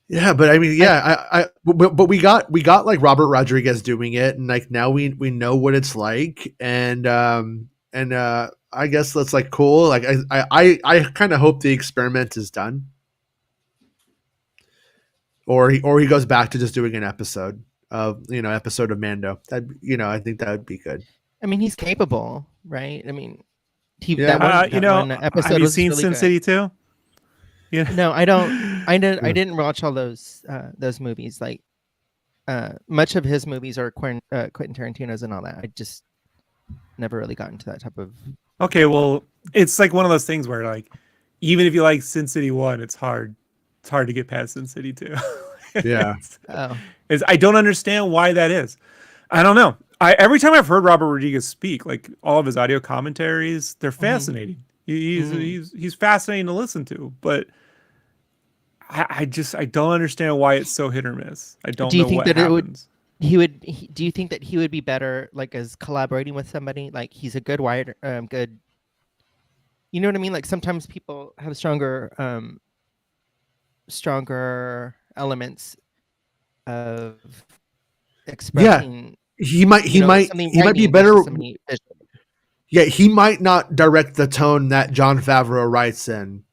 Yeah, but I mean, yeah, but we got like Robert Rodriguez doing it, and like now we know what it's like, and I guess that's like cool. Like I kind of hope the experiment is done, or he goes back to just doing an episode of Mando. That I think that would be good. I mean, he's capable, right? I mean, have you seen really Sin good. City 2? Yeah. No, I don't. I didn't watch all those movies. Like, much of his movies are Quentin Tarantino's and all that. I just never really got into that type of. Okay, well, it's like one of those things where, like, even if you like Sin City 1, it's hard to get past Sin City 2. Yeah. I don't understand why that is. I don't know. Every time I've heard Robert Rodriguez speak, like all of his audio commentaries, they're fascinating. He's fascinating to listen to, but I don't understand why it's so hit or miss. I don't know what happens. Do you think that he would be better like as collaborating with somebody? Like he's a good writer, good. You know what I mean? Like sometimes people have stronger elements of expressing. Yeah, he might be better. Yeah, he might not direct the tone that Jon Favreau writes in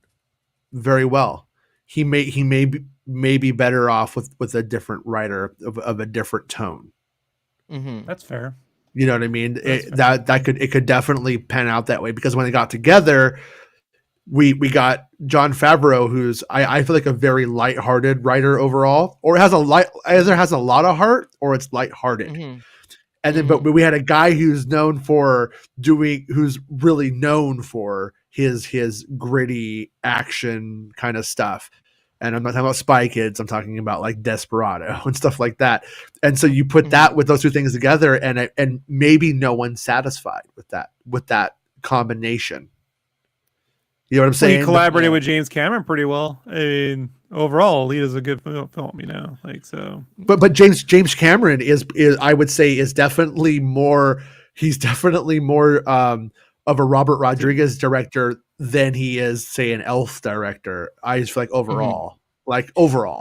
very well. He may be better off with a different writer of a different tone. Mm-hmm. That's fair. You know what I mean? It could definitely pan out that way, because when they got together, we got Jon Favreau, who's I feel like a very lighthearted writer overall, or either has a lot of heart or it's lighthearted. Mm-hmm. And then, but we had a guy who's really known for his gritty action kind of stuff. And I'm not talking about Spy Kids. I'm talking about like Desperado and stuff like that. And so you put that with those two things together, and maybe no one's satisfied with that combination. You know what I'm saying? He collaborated with James Cameron pretty well. I mean, overall, Alita's a good film, like so. But James Cameron is I would say is definitely more. He's definitely more of a Robert Rodriguez director than he is, say, an Elf director. I just feel like overall,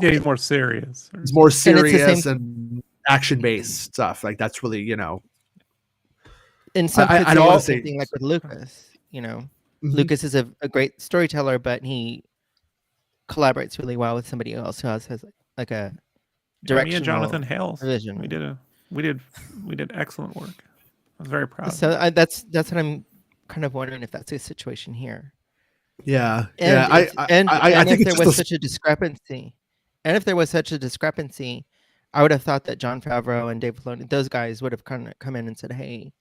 yeah, he's more serious. He's more serious and action based stuff. Like that's really In some I don't want to say something like with Lucas. Lucas is a great storyteller, but he collaborates really well with somebody else who has like a directional me and Jonathan Hales vision. We did excellent work. I was very proud. So that's what I'm kind of wondering if that's a situation here. Yeah, I think if there was such a discrepancy, I would have thought that Jon Favreau and Dave Filoni, those guys would have come in and said, "Hey,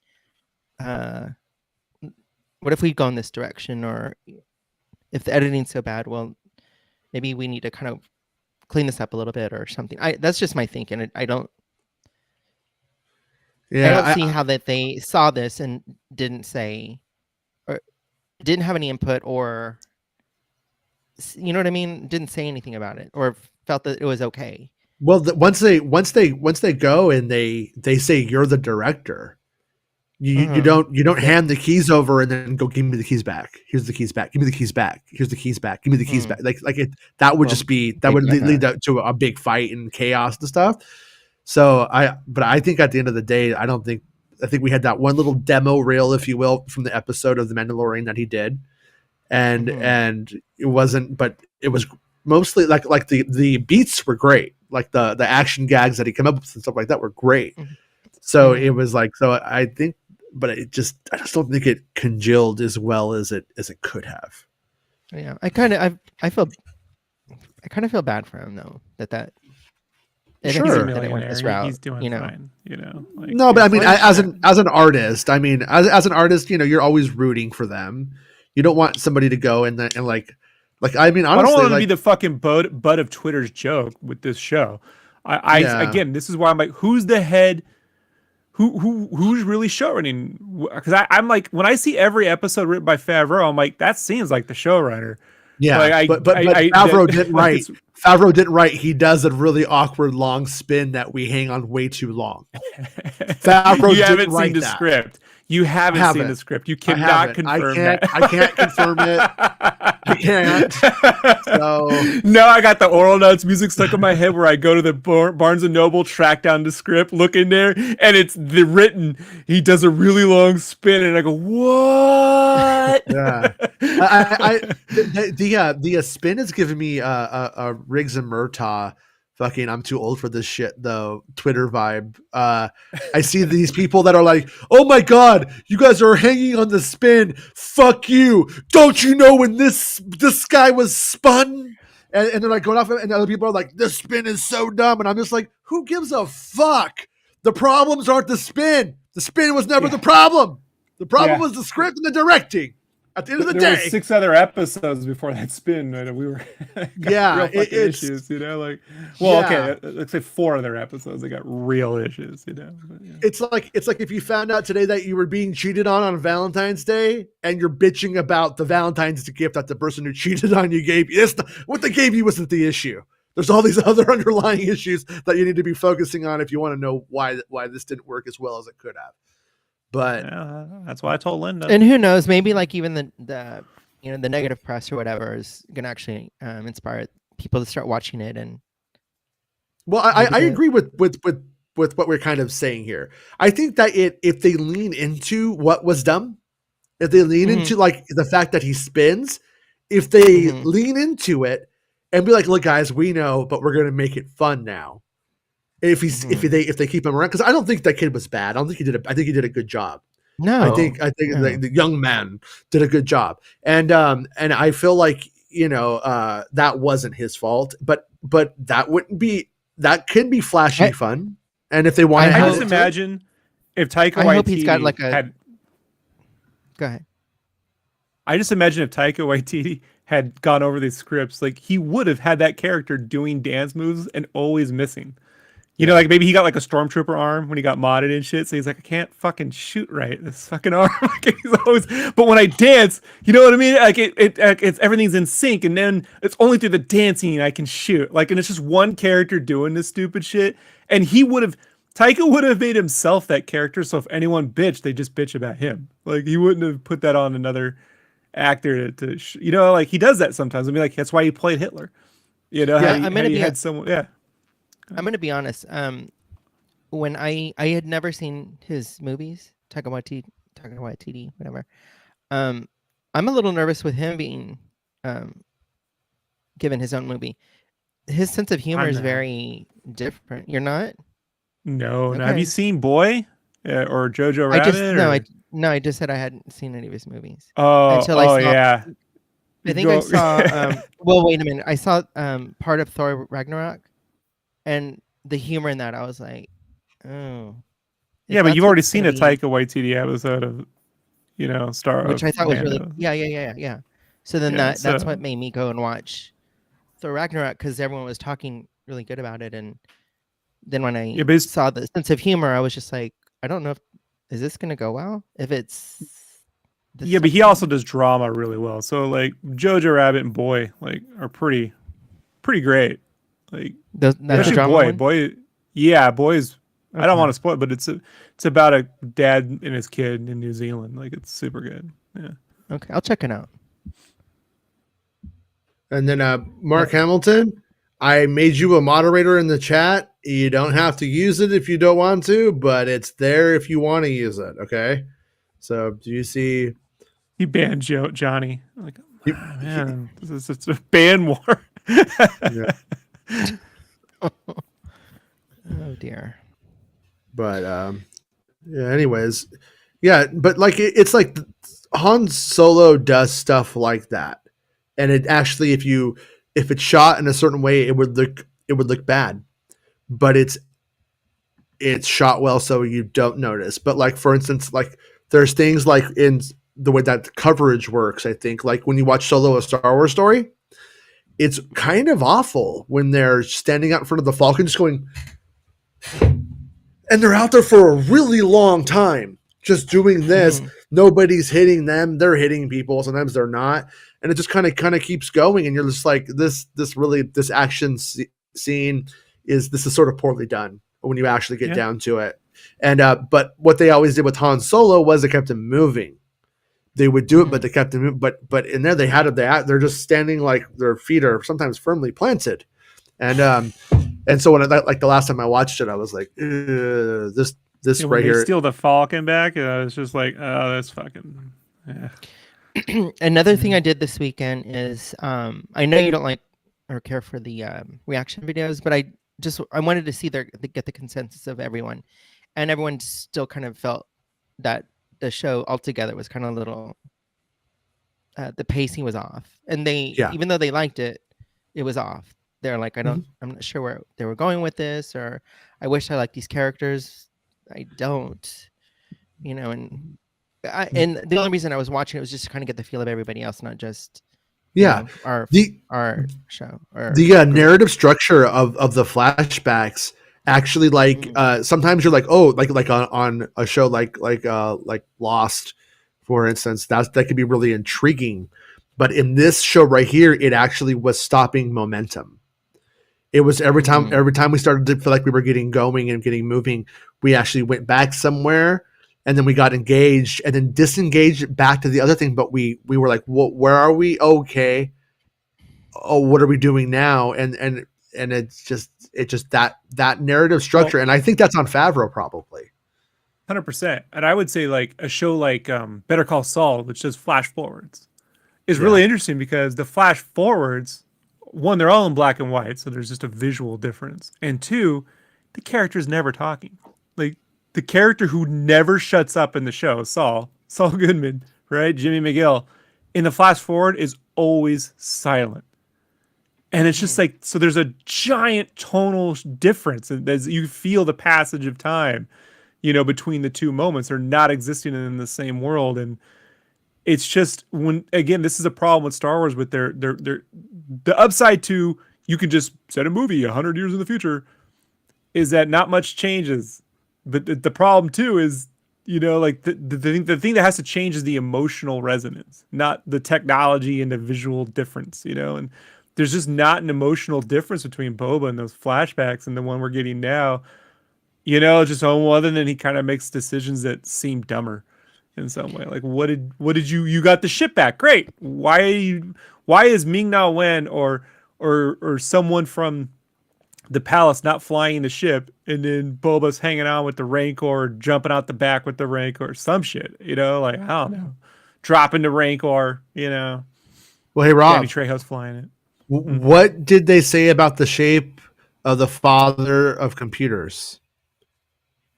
what if we go in this direction? Or if the editing's so bad, well, maybe we need to kind of clean this up a little bit or something." That's just my thinking. I don't see how that they saw this and didn't say, or didn't have any input, or you know what I mean? Didn't say anything about it, or felt that it was okay. Well, once they go and they say you're the director. You don't hand the keys over and then go, give me the keys back. Here's the keys back. Give me the keys back. Here's the keys back. Give me the keys back. That would lead to a big fight and chaos and stuff. So I think at the end of the day, I think we had that one little demo reel, if you will, from the episode of The Mandalorian that he did, and it wasn't, but it was mostly like the beats were great, like the action gags that he came up with and stuff like that were great. So it was like, so I think. But I just don't think it congealed as well as it could have. Yeah, I kind of feel bad for him though. That sure, that went this route. He's doing fine. No, but I mean, as an artist, you're always rooting for them. You don't want somebody to go and like I mean, honestly, I don't want to be the fucking butt of Twitter's joke with this show. Again, this is why I'm like, who's the head? Who's really showrunning? Because I'm like, when I see every episode written by Favreau, I'm like, that seems like the showrunner. Yeah, but Favreau didn't write. Favreau didn't write. He does a really awkward long spin that we hang on way too long. Favreau you haven't didn't write seen the that. script. You haven't seen the script. You cannot confirm that. I can't confirm it. I can't. So no, I got the oral notes music stuck in my head where I go to the Barnes and Noble, track down the script, look in there, and it's the written. He does a really long spin, and I go, "What?" Yeah, the spin is giving me a Riggs and Murtaugh. Fucking, I'm too old for this shit though. Twitter vibe. I see these people that are like, "Oh my god, you guys are hanging on the spin. Fuck you! Don't you know when this guy was spun?" And they're like going off, and other people are like, "The spin is so dumb," and I'm just like, "Who gives a fuck? The problems aren't the spin. The spin was never the problem. The problem was the script and the directing." At the end of the day, there were 6 other episodes before that spin, and we were real issues, you know. Like, well, okay, let's say 4 other episodes that got real issues, you know. But, It's like if you found out today that you were being cheated on Valentine's Day, and you're bitching about the Valentine's gift that the person who cheated on you gave you. What they gave you wasn't the issue. There's all these other underlying issues that you need to be focusing on if you want to know why this didn't work as well as it could have. But that's why I told Linda. And who knows? Maybe like even the the negative press or whatever is going to actually inspire people to start watching it. And well, I agree with what we're kind of saying here. I think that if they lean into what was dumb, if they lean into like the fact that he spins, if they lean into it and be like, "Look, guys, we know, but we're going to make it fun now." If they keep him around, because I don't think that kid was bad. I don't think he did. I think he did a good job. No, I think the young man did a good job, and I feel like that wasn't his fault, but that can be flashy fun, and if they want to, I just imagine if Taika Waititi hope he's got like a. Go ahead. I just imagine if Taika Waititi had gone over these scripts, like he would have had that character doing dance moves and always missing. You know, like maybe he got like a stormtrooper arm when he got modded and shit. So he's like, I can't fucking shoot right. This fucking arm. He's always, but when I dance, you know what I mean? Like it's everything's in sync, and then it's only through the dancing I can shoot. Like, and it's just one character doing this stupid shit. And Taika would have made himself that character. So if anyone bitched, they just bitch about him. Like he wouldn't have put that on another actor to like he does that sometimes. I mean, like that's why he played Hitler. You know, had someone. Yeah. I'm going to be honest. When I had never seen his movies, Taika Waititi, whatever. I'm a little nervous with him being given his own movie. His sense of humor is very different. You're not? No. Okay. Have you seen Boy or Jojo Rabbit? I just said I hadn't seen any of his movies. I saw, yeah. I think I saw. Well, wait a minute. I saw part of Thor Ragnarok. And the humor in that, I was like, oh. Yeah, but you've already seen a Taika Waititi episode of, Star Which I thought was really, yeah. So then that's what made me go and watch Thor Ragnarok, because everyone was talking really good about it. And then when I saw the sense of humor, I was just like, I don't know is this going to go well? If it's... Yeah, but he also does drama really well. So like Jojo Rabbit and Boy are pretty great. Like that's a drama Boy's. Okay. I don't want to spoil it, but it's about a dad and his kid in New Zealand. Like it's super good. Yeah. Okay, I'll check it out. And then Mark Hamilton, I made you a moderator in the chat. You don't have to use it if you don't want to, but it's there if you want to use it. Okay. So do you see? He banned Johnny. Like, man, it's a ban war. Yeah. Oh dear. But anyways, but like it's like Han Solo does stuff like that, and it actually if it's shot in a certain way, it would look bad, but it's shot well, so you don't notice. But like for instance, like there's things like in the way that the coverage works. I think like when you watch Solo: A Star Wars Story. It's kind of awful when they're standing out in front of the Falcon just going, and they're out there for a really long time just doing this. Nobody's hitting them. They're hitting people. Sometimes they're not. And it just kind of keeps going. And you're just like, this action scene is sort of poorly done when you actually get down to it. And but what they always did with Han Solo was they kept him moving. They would do it, but they kept him. But in there, they're just standing like their feet are sometimes firmly planted, and so when like the last time I watched it, I was like, this right here. Steal the Falcon back. It's just like, oh, that's fucking. Yeah. Another thing I did this weekend is I know you don't like or care for the reaction videos, but I wanted to see get the consensus of everyone, and everyone still kind of felt that the show altogether was kind of a little the pacing was off, and even though they liked it, it was off. They're like, I'm not sure where they were going with this, or I wish I liked these characters. I don't, and the only reason I was watching it was just to kind of get the feel of everybody else, not just our show. The narrative structure of the flashbacks actually, like sometimes you're like, oh, like on a show like Lost, for instance, that could be really intriguing, but in this show right here, it actually was stopping momentum. It was every time we started to feel like we were getting going and getting moving, we actually went back somewhere, and then we got engaged and then disengaged back to the other thing. But we were like, where are we? Okay. Oh, what are we doing now? And it's just that narrative structure. And I think that's on Favreau probably. 100%. And I would say like a show like Better Call Saul, which does flash forwards, is really interesting because the flash forwards, one, they're all in black and white, so there's just a visual difference. And two, the character's never talking. Like the character who never shuts up in the show, Saul Goodman, right? Jimmy McGill, in the flash forward is always silent. And it's just like, so there's a giant tonal difference as you feel the passage of time, between the two moments. They're not existing in the same world. And it's just this is a problem with Star Wars with the upside to, you can just set a movie 100 years in the future, is that not much changes. But the problem too is, like the thing that has to change is the emotional resonance, not the technology and the visual difference, and there's just not an emotional difference between Boba and those flashbacks and the one we're getting now, just other than he kind of makes decisions that seem dumber in some way. Like, what did you got the ship back? Great. Why is Ming-Na Wen or someone from the palace not flying the ship, and then Boba's hanging out with the Rancor, jumping out the back with the Rancor, some shit, like, I don't know, dropping the Rancor, Well, hey, Rob, Danny Trejo's flying it. What did they say about the shape of the father of computers?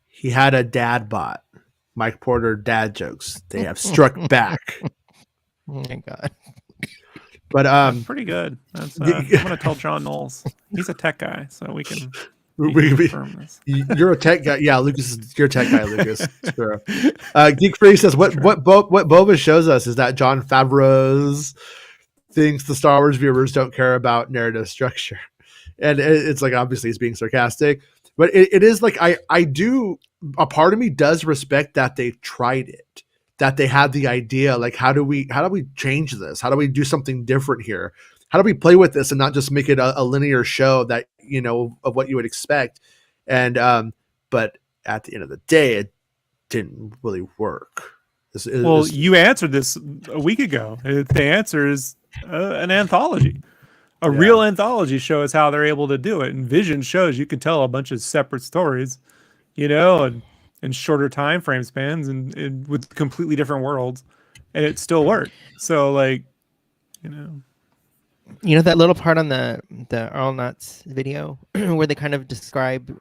He had a dad bot. Mike Porter dad jokes. They have struck back. Oh my God. But that's pretty good. That's I'm gonna tell John Knowles. He's a tech guy, so we can confirm this. You're a tech guy. Yeah, Lucas, you're a tech guy, Lucas. Sure. Geek Free says what Boba shows us is that Jon Favreau's thinks the Star Wars viewers don't care about narrative structure, and it's like, obviously he's being sarcastic, but it is like, I do, a part of me does respect that they tried it, that they had the idea, like, how do we change this? How do we do something different here? How do we play with this and not just make it a linear show that, of what you would expect? And, but at the end of the day, it didn't really work. You answered this a week ago. The answer is an anthology. A real anthology show is how they're able to do it. And Vision shows you can tell a bunch of separate stories, and shorter time frame spans and with completely different worlds, and it still worked. So, like, that little part on the Earl Nuts video where they kind of describe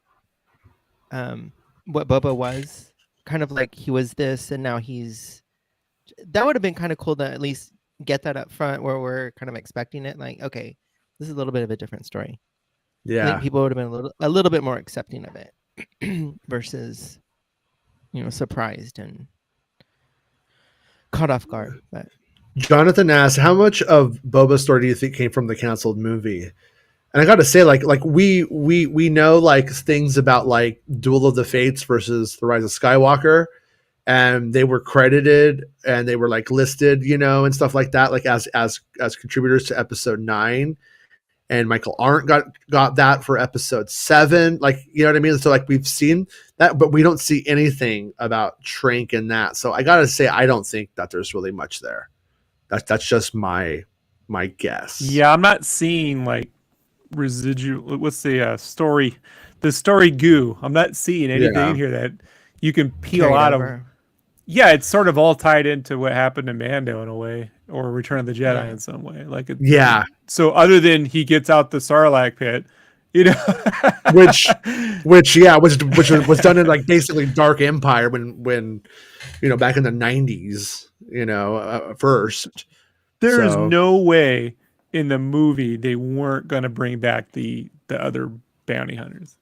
what Boba was, kind of like he was this and now that would have been kind of cool to at least get that up front where we're kind of expecting it. Like, okay, this is a little bit of a different story. Yeah, I think people would have been a little bit more accepting of it versus, surprised and caught off guard. But Jonathan asks, how much of Boba's story do you think came from the canceled movie? And I got to say, like we know like things about like Duel of the Fates versus The Rise of Skywalker, and they were credited and they were like listed, and stuff like that, like as contributors to episode 9. and Michael Arndt got that for episode 7. Like, you know what I mean? So like we've seen that, but we don't see anything about Trank in that. So I gotta say, I don't think that there's really much there. That's just my guess. Yeah, I'm not seeing like residual. What's the story? The story goo. I'm not seeing anything in here that you can peel out of. Yeah, it's sort of all tied into what happened to Mando in a way, or Return of the Jedi in some way. Like, so other than he gets out the Sarlacc pit, you know, which was done in like basically Dark Empire when you know, back in the 90s, you know, first. There is no way in the movie they weren't going to bring back the other bounty hunters.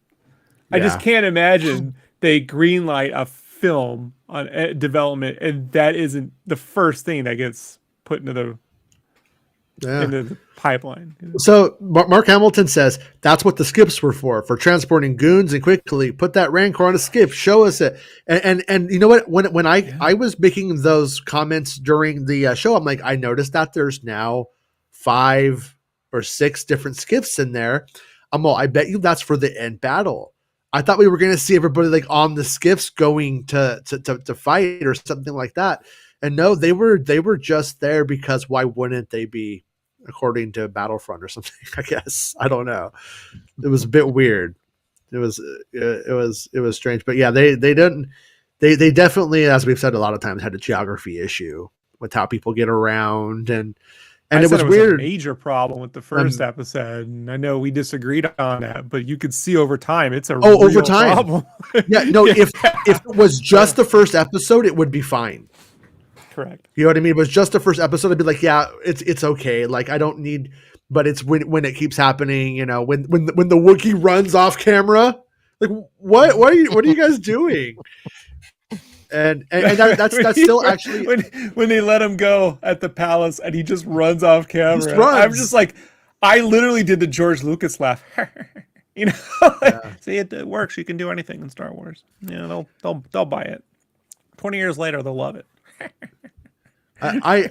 I just can't imagine they greenlight a film on development and that isn't the first thing that gets put into the pipeline. So Mark Hamilton says that's what the skips were for transporting goons and quickly put that Rancor on a skip, show us it. And you know what, when I was making those comments during the show, I'm like, I noticed that there's now 5 or 6 different skips in there. I'm all, I bet you that's for the end battle. I thought we were going to see everybody like on the skiffs going to fight or something like that. And no, they were just there because why wouldn't they be, according to Battlefront or something? I guess, I don't know. It was a bit weird. It was strange, but yeah, they definitely, as we've said a lot of times, had a geography issue with how people get around, and it was weird. A major problem with the first episode, and I know we disagreed on that, but you could see over time it's a real problem. Yeah, no, if it was just the first episode, it would be fine. Correct. You know what I mean? If it was just the first episode, I'd be like, yeah, it's okay. Like, I don't need, but it's when it keeps happening, you know, when the Wookiee runs off camera, like what are you guys doing? And that's still actually when they let him go at the palace and he just runs off camera. I'm just like, I literally did the George Lucas laugh. You know, see, it works. You can do anything in Star Wars. You know, they'll buy it. 20 years later, they'll love it. I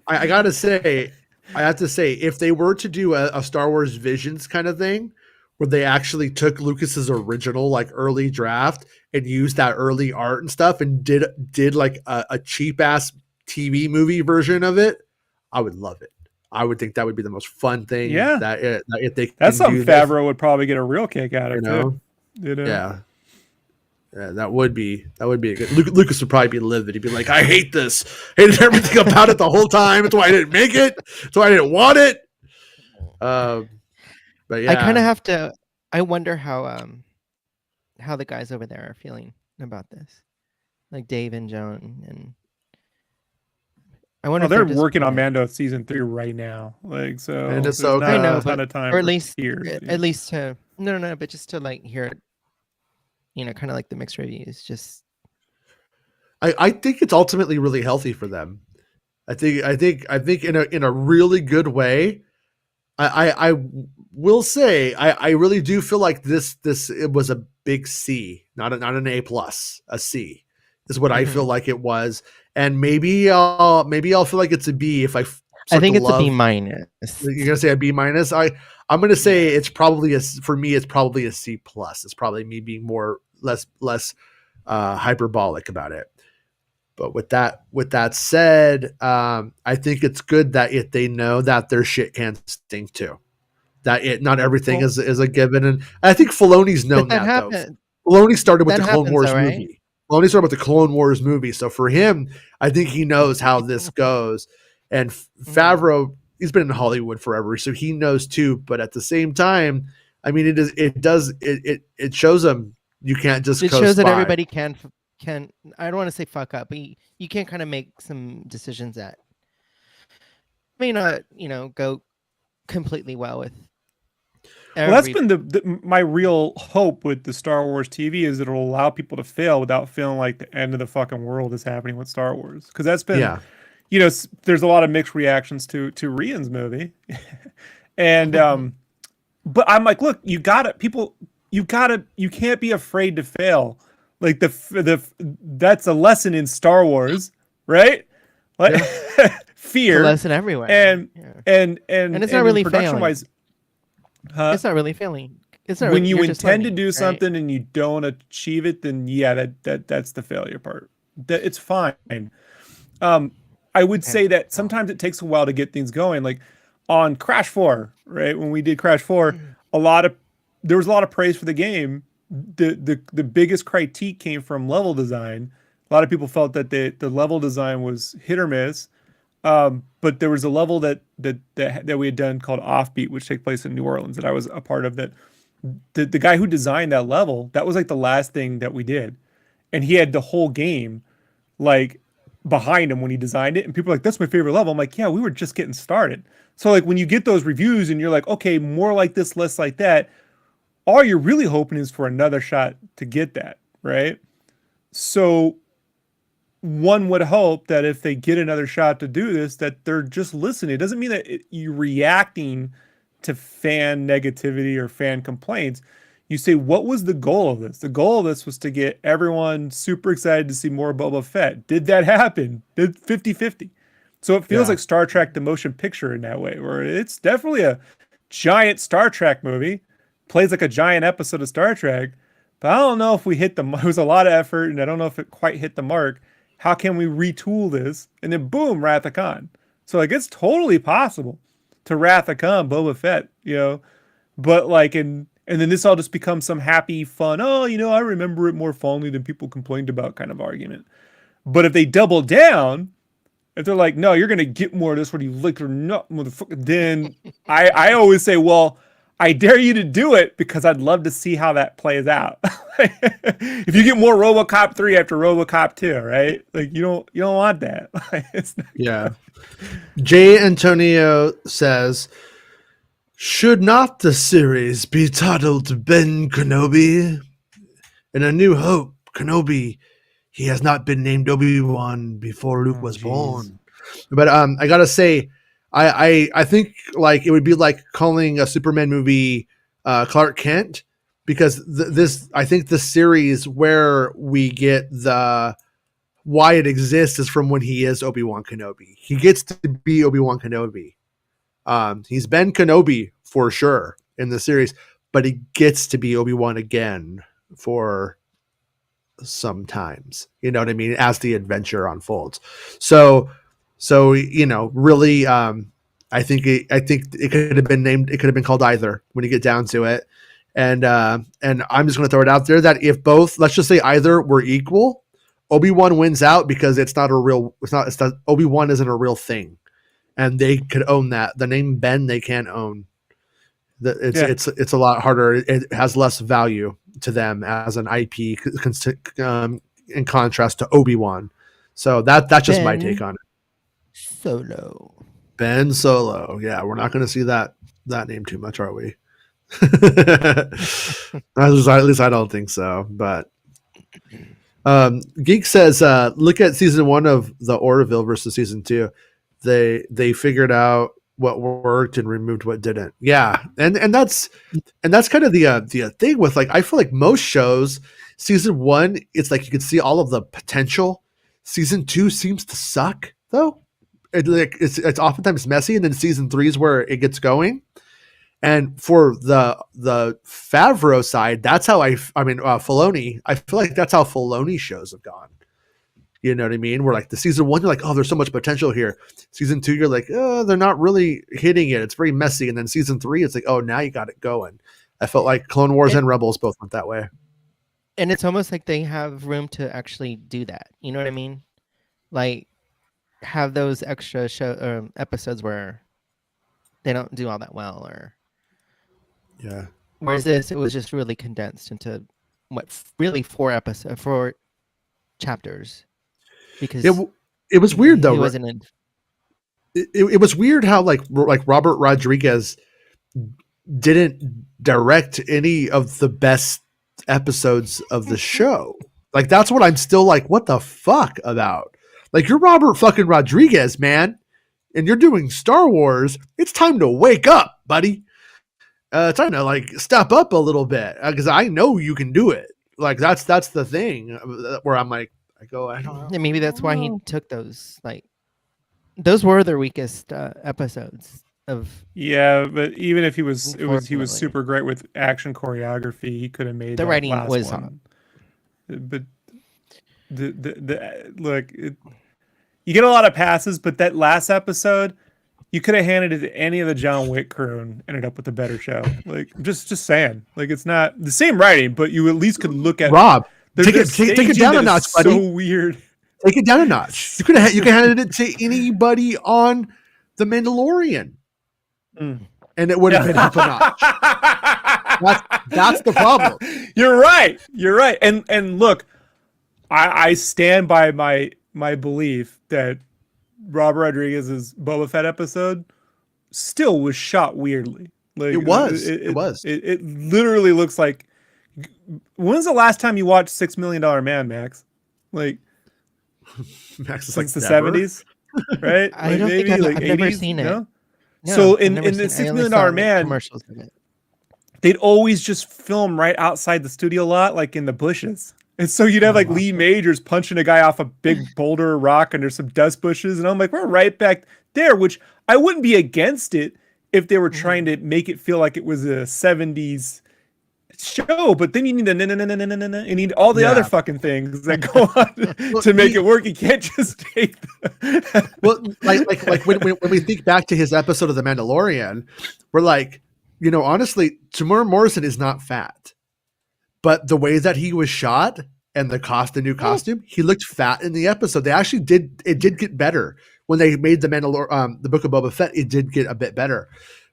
gotta say, I have to say, if they were to do a Star Wars Visions kind of thing, where they actually took Lucas's original like early draft and used that early art and stuff and did like a cheap ass TV movie version of it, I would love it. I would think that would be the most fun thing. Yeah, that if they that's something Favreau would probably get a real kick out of. You know? Yeah, that would be a good. Lucas would probably be livid. He'd be like, "I hate this. Hated everything about it the whole time. That's why I didn't make it. That's why I didn't want it." But yeah, I kind of have to. I wonder how the guys over there are feeling about this, like Dave and Joan, and I wonder. If they're working on Mando season 3 right now, like so. And it's so I know, a ton of time, or at least years, at least to no, but just to like hear it, you know, kind of like the mixed reviews. Just, I think it's ultimately really healthy for them. I think in a really good way. I will say I really do feel like this it was a big C, not an A+, a C is what I feel like it was, and maybe I'll feel like it's a B if I think it's a B-. You're gonna say a B-? I'm gonna say it's probably for me it's probably a C+. It's probably me being less hyperbolic about it. But with that said, I think it's good that if they know that their shit can stink too, that not everything is a given, and I think Filoni's known that though. Filoni started with the Clone Wars movie. Filoni started with the Clone Wars movie, so for him, I think he knows how this goes. And Favreau, he's been in Hollywood forever, so he knows too. But at the same time, I mean, it shows him you can't just. It shows that everybody can. I don't want to say fuck up, but you can kind of make some decisions that may not, you know, go completely well with. Well, that's been my real hope with the Star Wars TV is it'll allow people to fail without feeling like the end of the fucking world is happening with Star Wars. Because that's been, you know, there's a lot of mixed reactions to Rian's movie, and but I'm like, look, you can't be afraid to fail. Like that's a lesson in Star Wars, right? Like fear, it's a lesson everywhere, and it's not really production wise. It's not really failing. It's not when really, you you're just intend to learning, do right? something and you don't achieve it, then yeah, that's the failure part. That it's fine. I would say that sometimes it takes a while to get things going. Like on Crash 4, right? When we did Crash 4, there was a lot of praise for the game. The biggest critique came from level design. A lot of people felt that the level design was hit or miss. But there was a level that we had done called Offbeat, which takes place in New Orleans, that I was a part of. That the guy who designed that level, that was like the last thing that we did, and he had the whole game like behind him when he designed it, and people are like, "That's my favorite level." I'm like, "Yeah, we were just getting started." So like when you get those reviews and you're like, "Okay, more like this, less like that," all you're really hoping is for another shot to get that, right? So one would hope that if they get another shot to do this, that they're just listening. It doesn't mean that you're reacting to fan negativity or fan complaints. You say, what was the goal of this? The goal of this was to get everyone super excited to see more Boba Fett. Did that happen? Did 50-50? So it feels like Star Trek the motion picture in that way, where it's definitely a giant Star Trek movie, plays like a giant episode of Star Trek, but I don't know if we hit it was a lot of effort, and I don't know if it quite hit the mark. How can we retool this? And then boom, Wrath of Khan. So like it's totally possible to Wrath of Khan Boba Fett, but like and then this all just becomes some happy, fun, I remember it more fondly than people complained about kind of argument. But if they double down, if they're like, no, you're gonna get more of this whether you lick or not, motherfucker, then I always say, well, I dare you to do it because I'd love to see how that plays out. If you get more RoboCop 3 after RoboCop 2, right? Like you don't want that. Yeah. J. Antonio says, should not the series be titled Ben Kenobi? In A New Hope, Kenobi, he has not been named Obi-Wan before Luke was born. But I gotta say, I think like it would be like calling a Superman movie Clark Kent, because I think the series where we get the why it exists is from when he is Obi-Wan Kenobi. He gets to be Obi-Wan Kenobi. He's Ben Kenobi for sure in the series, but he gets to be Obi-Wan again for sometimes, you know what I mean, as the adventure unfolds. So really, I think it could have been named. It could have been called either when you get down to it. And I'm just going to throw it out there that if both, let's just say either were equal, Obi-Wan wins out because it's not Obi-Wan isn't a real thing, and they could own that. The name Ben they can't own. It's a lot harder. It has less value to them as an IP in contrast to Obi-Wan. So that's just my take on it. Solo. Ben Solo. Yeah, we're not going to see that name too much, are we? At least I don't think so. But Geek says, look at season 1 of the Orville versus season 2. They figured out what worked and removed what didn't. Yeah, and that's kind of the thing with, like, I feel like most shows, season 1, it's like you can see all of the potential. Season 2 seems to suck though. It's oftentimes messy, and then season 3 is where it gets going. And for the Favreau side, that's how Filoni. I feel like that's how Filoni shows have gone. You know what I mean? Where like the season 1, you're like, oh, there's so much potential here. Season 2, you're like, oh, they're not really hitting it. It's very messy. And then season 3, it's like, oh, now you got it going. I felt like Clone Wars and Rebels both went that way. And it's almost like they have room to actually do that. You know what I mean? Like have those extra episodes where they don't do all that well, or yeah. Whereas this, it was just really condensed into really 4 chapters. Because it was weird though. He wasn't it was weird how like Robert Rodriguez didn't direct any of the best episodes of the show. Like that's what I'm still like, what the fuck about? Like, you're Robert fucking Rodriguez, man, and you're doing Star Wars. It's time to wake up, buddy. It's time to like step up a little bit, because I know you can do it. Like that's the thing where I'm like, I don't know. And maybe that's why he took those. Like, those were their weakest episodes. Yeah, but even if he was unfortunately. super great with action choreography, he could have made The that writing last was one. But the look, you get a lot of passes, but that last episode, you could have handed it to any of the John Wick crew and ended up with a better show. Like, just saying, like, it's not the same writing, but you at least could look at Rob. Take it down a notch, buddy. So weird. Take it down a notch. You could handed it to anybody on The Mandalorian, and it would have been up a notch. That's the problem. You're right. And look, I stand by my belief that Robert Rodriguez's Boba Fett episode still was shot weirdly. Like it was. It literally looks like. When's the last time you watched $6 Million Man, Max? Like, Max is since like the never. 70s, right? I don't think I've never seen it. No? No, So I've in never the seen it. $6 I only Million saw, Man, commercials of it. they'd always just film right outside the studio lot, like in the bushes. And so you'd have like Lee Majors punching a guy off a big boulder or rock, and there's some dust bushes, and I'm like, we're right back there. Which I wouldn't be against it if they were trying to make it feel like it was a 70s show, but then you need you need all the other fucking things that go on to make it work. You can't just take well, like when we think back to his episode of The Mandalorian, we're like, honestly, Tamora Morrison is not fat, but the way that he was shot and the new costume, he looked fat in the episode. They actually did get better when they made the Book of Boba Fett. It did get a bit better,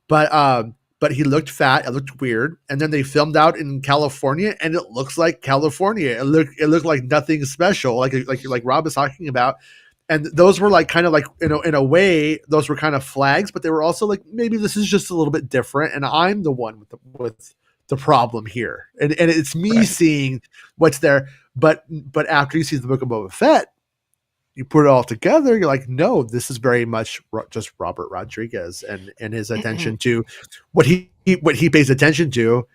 but he looked fat. It looked weird. And then they filmed out in California, and it looks like California. It looked like nothing special, like Rob is talking about. And those were like kind of like, in a way, those were kind of flags, but they were also like, maybe this is just a little bit different, and I'm the one with the problem here. And it's me seeing what's there. But after you see the Book of Boba Fett, you put it all together, you're like, no, this is very much just Robert Rodriguez and his attention to what he pays attention to.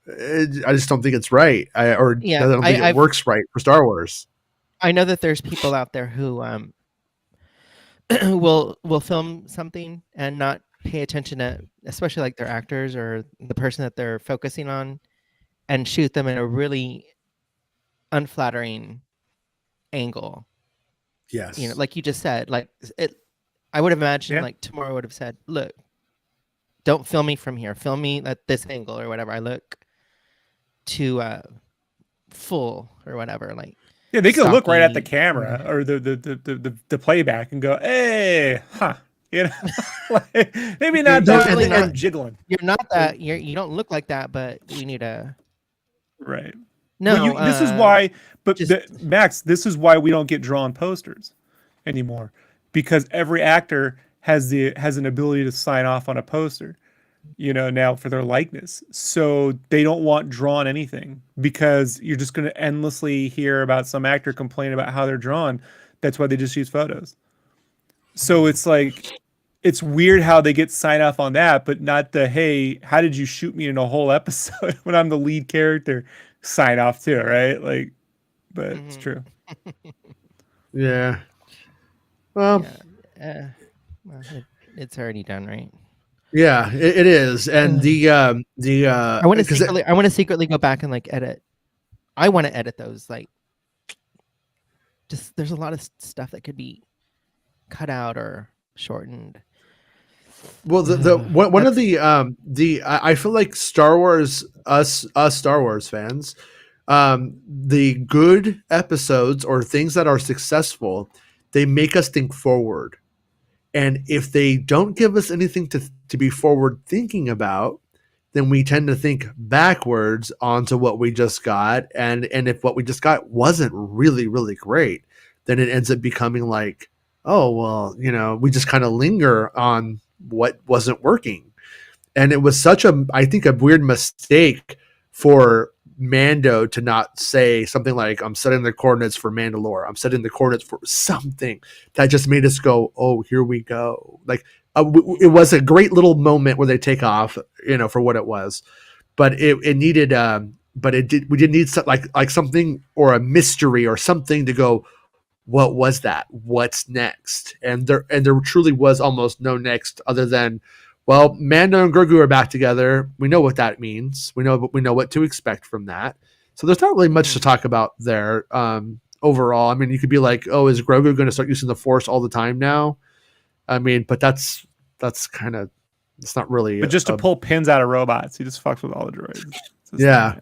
I just don't think it's right. I don't think it works right for Star Wars. I know that there's people out there who will film something and not pay attention to, especially like their actors or the person that they're focusing on, and shoot them in a really unflattering angle. Yes. Like you just said, like I would have imagined like Tamora would have said, look, don't film me from here. Film me at this angle or whatever. I look too full or whatever. Like, yeah, they could look right at the camera or the playback and go, hey, huh. Like, maybe not that and jiggling. You're not that. You don't look like that, but we need a right. No, well, this is why. But Max, this is why we don't get drawn posters anymore, because every actor has an ability to sign off on a poster, now for their likeness. So they don't want drawn anything, because you're just going to endlessly hear about some actor complain about how they're drawn. That's why they just use photos. So it's like, it's weird how they get sign off on that, but not the, hey, how did you shoot me in a whole episode when I'm the lead character? Sign off too, right? Like, but it's true. Yeah. Well, it's already done, right? Yeah, it is. And I want to secretly go back and like edit. I want to edit those. Like, just there's a lot of stuff that could be cut out or shortened. Well, one of I feel like Star Wars, us Star Wars fans, the good episodes or things that are successful, they make us think forward. And if they don't give us anything to be forward thinking about, then we tend to think backwards onto what we just got. And if what we just got wasn't really, really great, then it ends up becoming like, oh, well, we just kind of linger on what wasn't working. And it was such I think a weird mistake for Mando to not say something like, I'm setting the coordinates for Mandalore. I'm setting the coordinates for something that just made us go, oh, here we go. Like it was a great little moment where they take off, for what it was, but it needed, we did need like something or a mystery or something to go, what was that? What's next? And there truly was almost no next other than, well, Mando and Grogu are back together. We know what that means. We know what to expect from that. So there's not really much to talk about there. Overall, I mean, you could be like, oh, is Grogu going to start using the Force all the time now? I mean, but that's kind of, it's not really. But just to pull pins out of robots, he just fucks with all the droids. Yeah.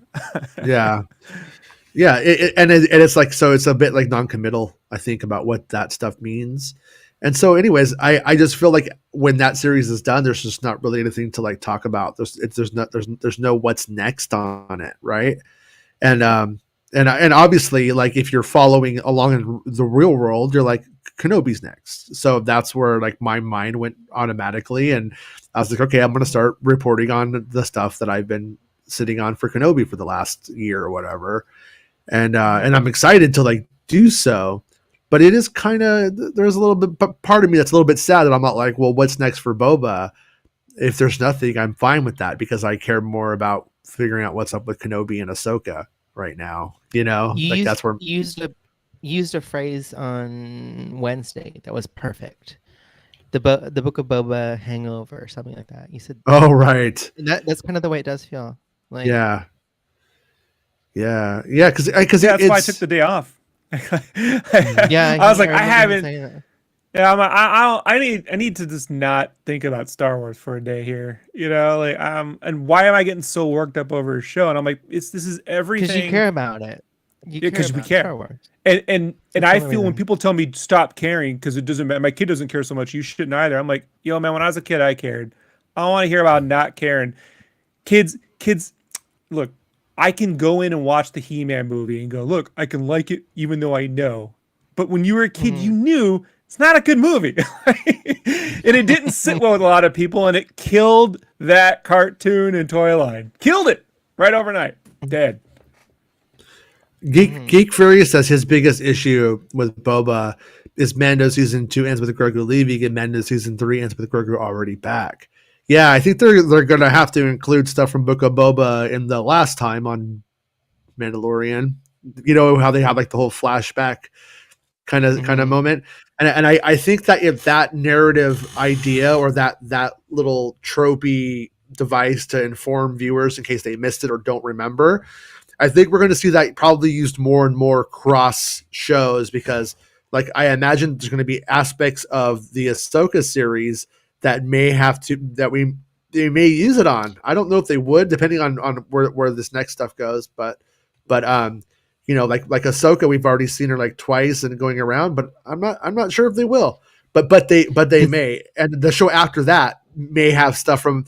Yeah. It's like, so it's a bit like non-committal, I think, about what that stuff means. And so anyways, I just feel like when that series is done, there's just not really anything to like talk about. There's no what's next on it. Right. And obviously, like, if you're following along in the real world, you're like, Kenobi's next. So that's where like my mind went automatically. And I was like, okay, I'm going to start reporting on the stuff that I've been sitting on for Kenobi for the last year or whatever. And I'm excited to like do so, but it is kind of, there's a little bit, part of me that's a little bit sad that I'm not like, well, what's next for Boba? If there's nothing, I'm fine with that because I care more about figuring out what's up with Kenobi and Ahsoka right now. You know, that's where used a phrase on Wednesday that was perfect. The Book of Boba hangover or something like that. You said, oh, right. That's kind of the way it does feel. Like, yeah. Because that's why I took the day off. Yeah, I was like, I haven't. Yeah, I need to just not think about Star Wars for a day here. You know, like and why am I getting so worked up over a show? And I'm like, this is everything. Because you care about it. Because we care. Star Wars. And I feel when people tell me stop caring because it doesn't matter, my kid doesn't care so much, you shouldn't either. I'm like, yo, man, when I was a kid, I cared. I don't want to hear about not caring. Kids, look, I can go in and watch the He-Man movie and go, look, I can like it even though I know. But when you were a kid, you knew it's not a good movie. And it didn't sit well with a lot of people, and it killed that cartoon and toy line. Killed it right overnight. Dead. Geek Fury says his biggest issue with Boba is Mando season 2 ends with Grogu leaving and Mando season 3 ends with Grogu already back. Yeah, I think they're going to have to include stuff from Book of Boba in the last time on Mandalorian. You know how they have like the whole flashback kind of moment, and I think that if that narrative idea or that little tropey device to inform viewers in case they missed it or don't remember, I think we're going to see that probably used more and more cross shows because, like, I imagine there's going to be aspects of the Ahsoka series that they may use it on. I don't know if they would, depending on where this next stuff goes. But you know, like Ahsoka, we've already seen her like twice and going around, but I'm not sure if they will. But they may, and the show after that may have stuff from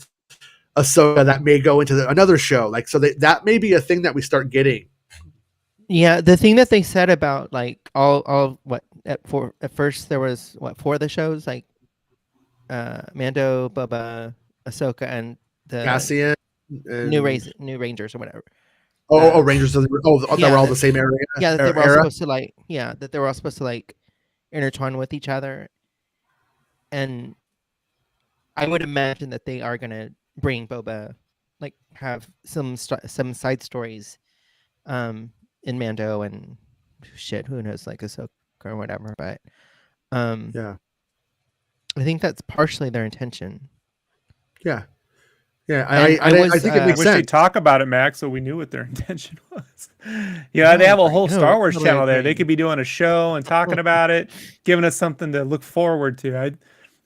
Ahsoka that may go into another show. Like, so that may be a thing that we start getting. Yeah, the thing that they said about like all what at first there was 4 of the shows, like Mando, Boba, Ahsoka, and the Cassian, New Rangers or whatever. Rangers they were all the same area. Yeah, that they were all supposed to like intertwine with each other. And I would imagine that they are gonna bring Boba, like have some side stories, in Mando and shit. Who knows, like Ahsoka or whatever. But yeah, I think that's partially their intention. Yeah. Yeah, I think it makes sense. They talk about it, Max, so we knew what their intention was. Yeah, they have a whole Star Wars channel there. They could be doing a show and talking about it, giving us something to look forward to.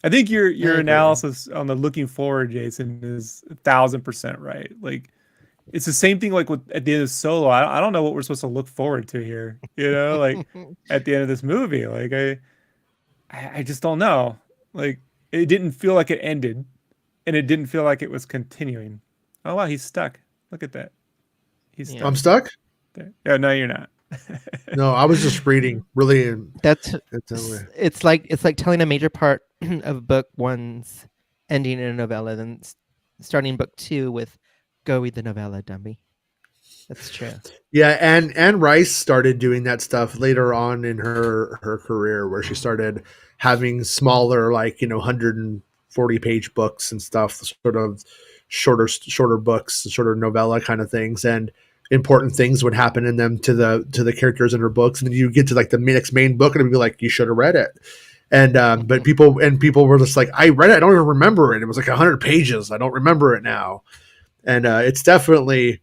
I think your analysis on the looking forward, Jason, is 1,000% right. Like, it's the same thing like at the end of Solo. I don't know what we're supposed to look forward to here. You know, like at the end of this movie, like I just don't know. Like, it didn't feel like it ended. And it didn't feel like it was continuing. Oh, wow, he's stuck. Look at that. He's stuck. I'm stuck? Yeah, no, you're not. No, I was just reading. Really, it's like telling a major part of book 1's ending in a novella, then starting book 2 with "Go read the novella, dummy." That's true. Yeah, and Rice started doing that stuff later on in her career, where she started having smaller, like 140-page books and stuff, sort of shorter books, shorter novella kind of things. And important things would happen in them to the characters in her books, and then you get to like the next main book and it'd be like, you should have read it. And but people were just like, I read it, I don't even remember it. It was like 100 pages. I don't remember it now. And it's definitely,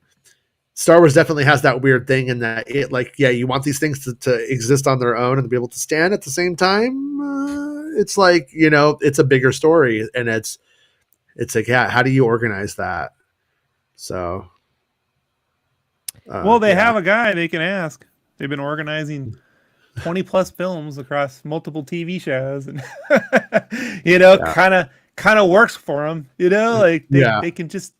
Star Wars definitely has that weird thing in that it like, yeah, you want these things to exist on their own and to be able to stand at the same time. It's like, it's a bigger story, and it's like, yeah, how do you organize that? So. Well, they have a guy they can ask. They've been organizing 20 plus films across multiple TV shows, and kind of works for them. Like they can just,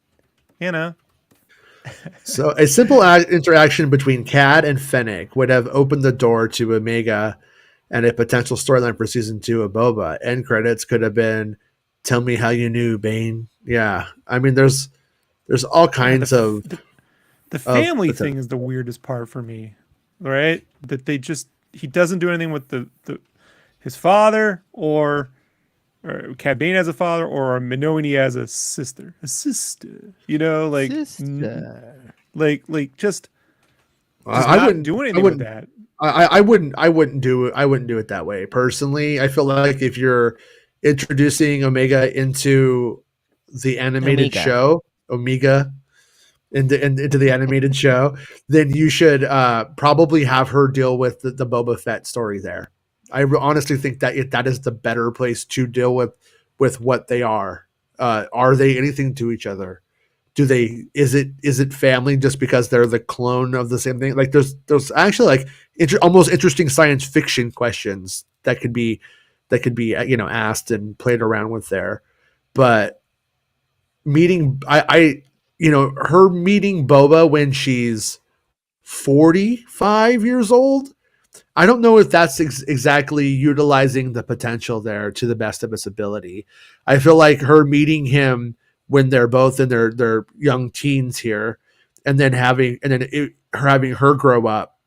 So a simple interaction between Cad and Fennec would have opened the door to Omega and a potential storyline for season 2 of Boba. End credits could have been, "Tell me how you knew, Bane." Yeah, I mean, there's all kinds of. The family thing is the weirdest part for me, right? That he doesn't do anything with his father or Cad Bane as a father or Minoani as a sister. Sister. Just I wouldn't do anything with that. I wouldn't do it that way personally. I feel like if you're introducing Omega into the animated show, Omega into the animated show, then you should probably have her deal with the Boba Fett story there. I honestly think that is the better place to deal with what they are. Are they anything to each other? Is it family just because they're the clone of the same thing? Like there's actually like almost interesting science fiction questions that could be asked and played around with there. But meeting her meeting Boba when she's 45 years old, I don't know if that's exactly utilizing the potential there to the best of its ability. I feel like her meeting him when they're both in their young teens here, and then having her grow up,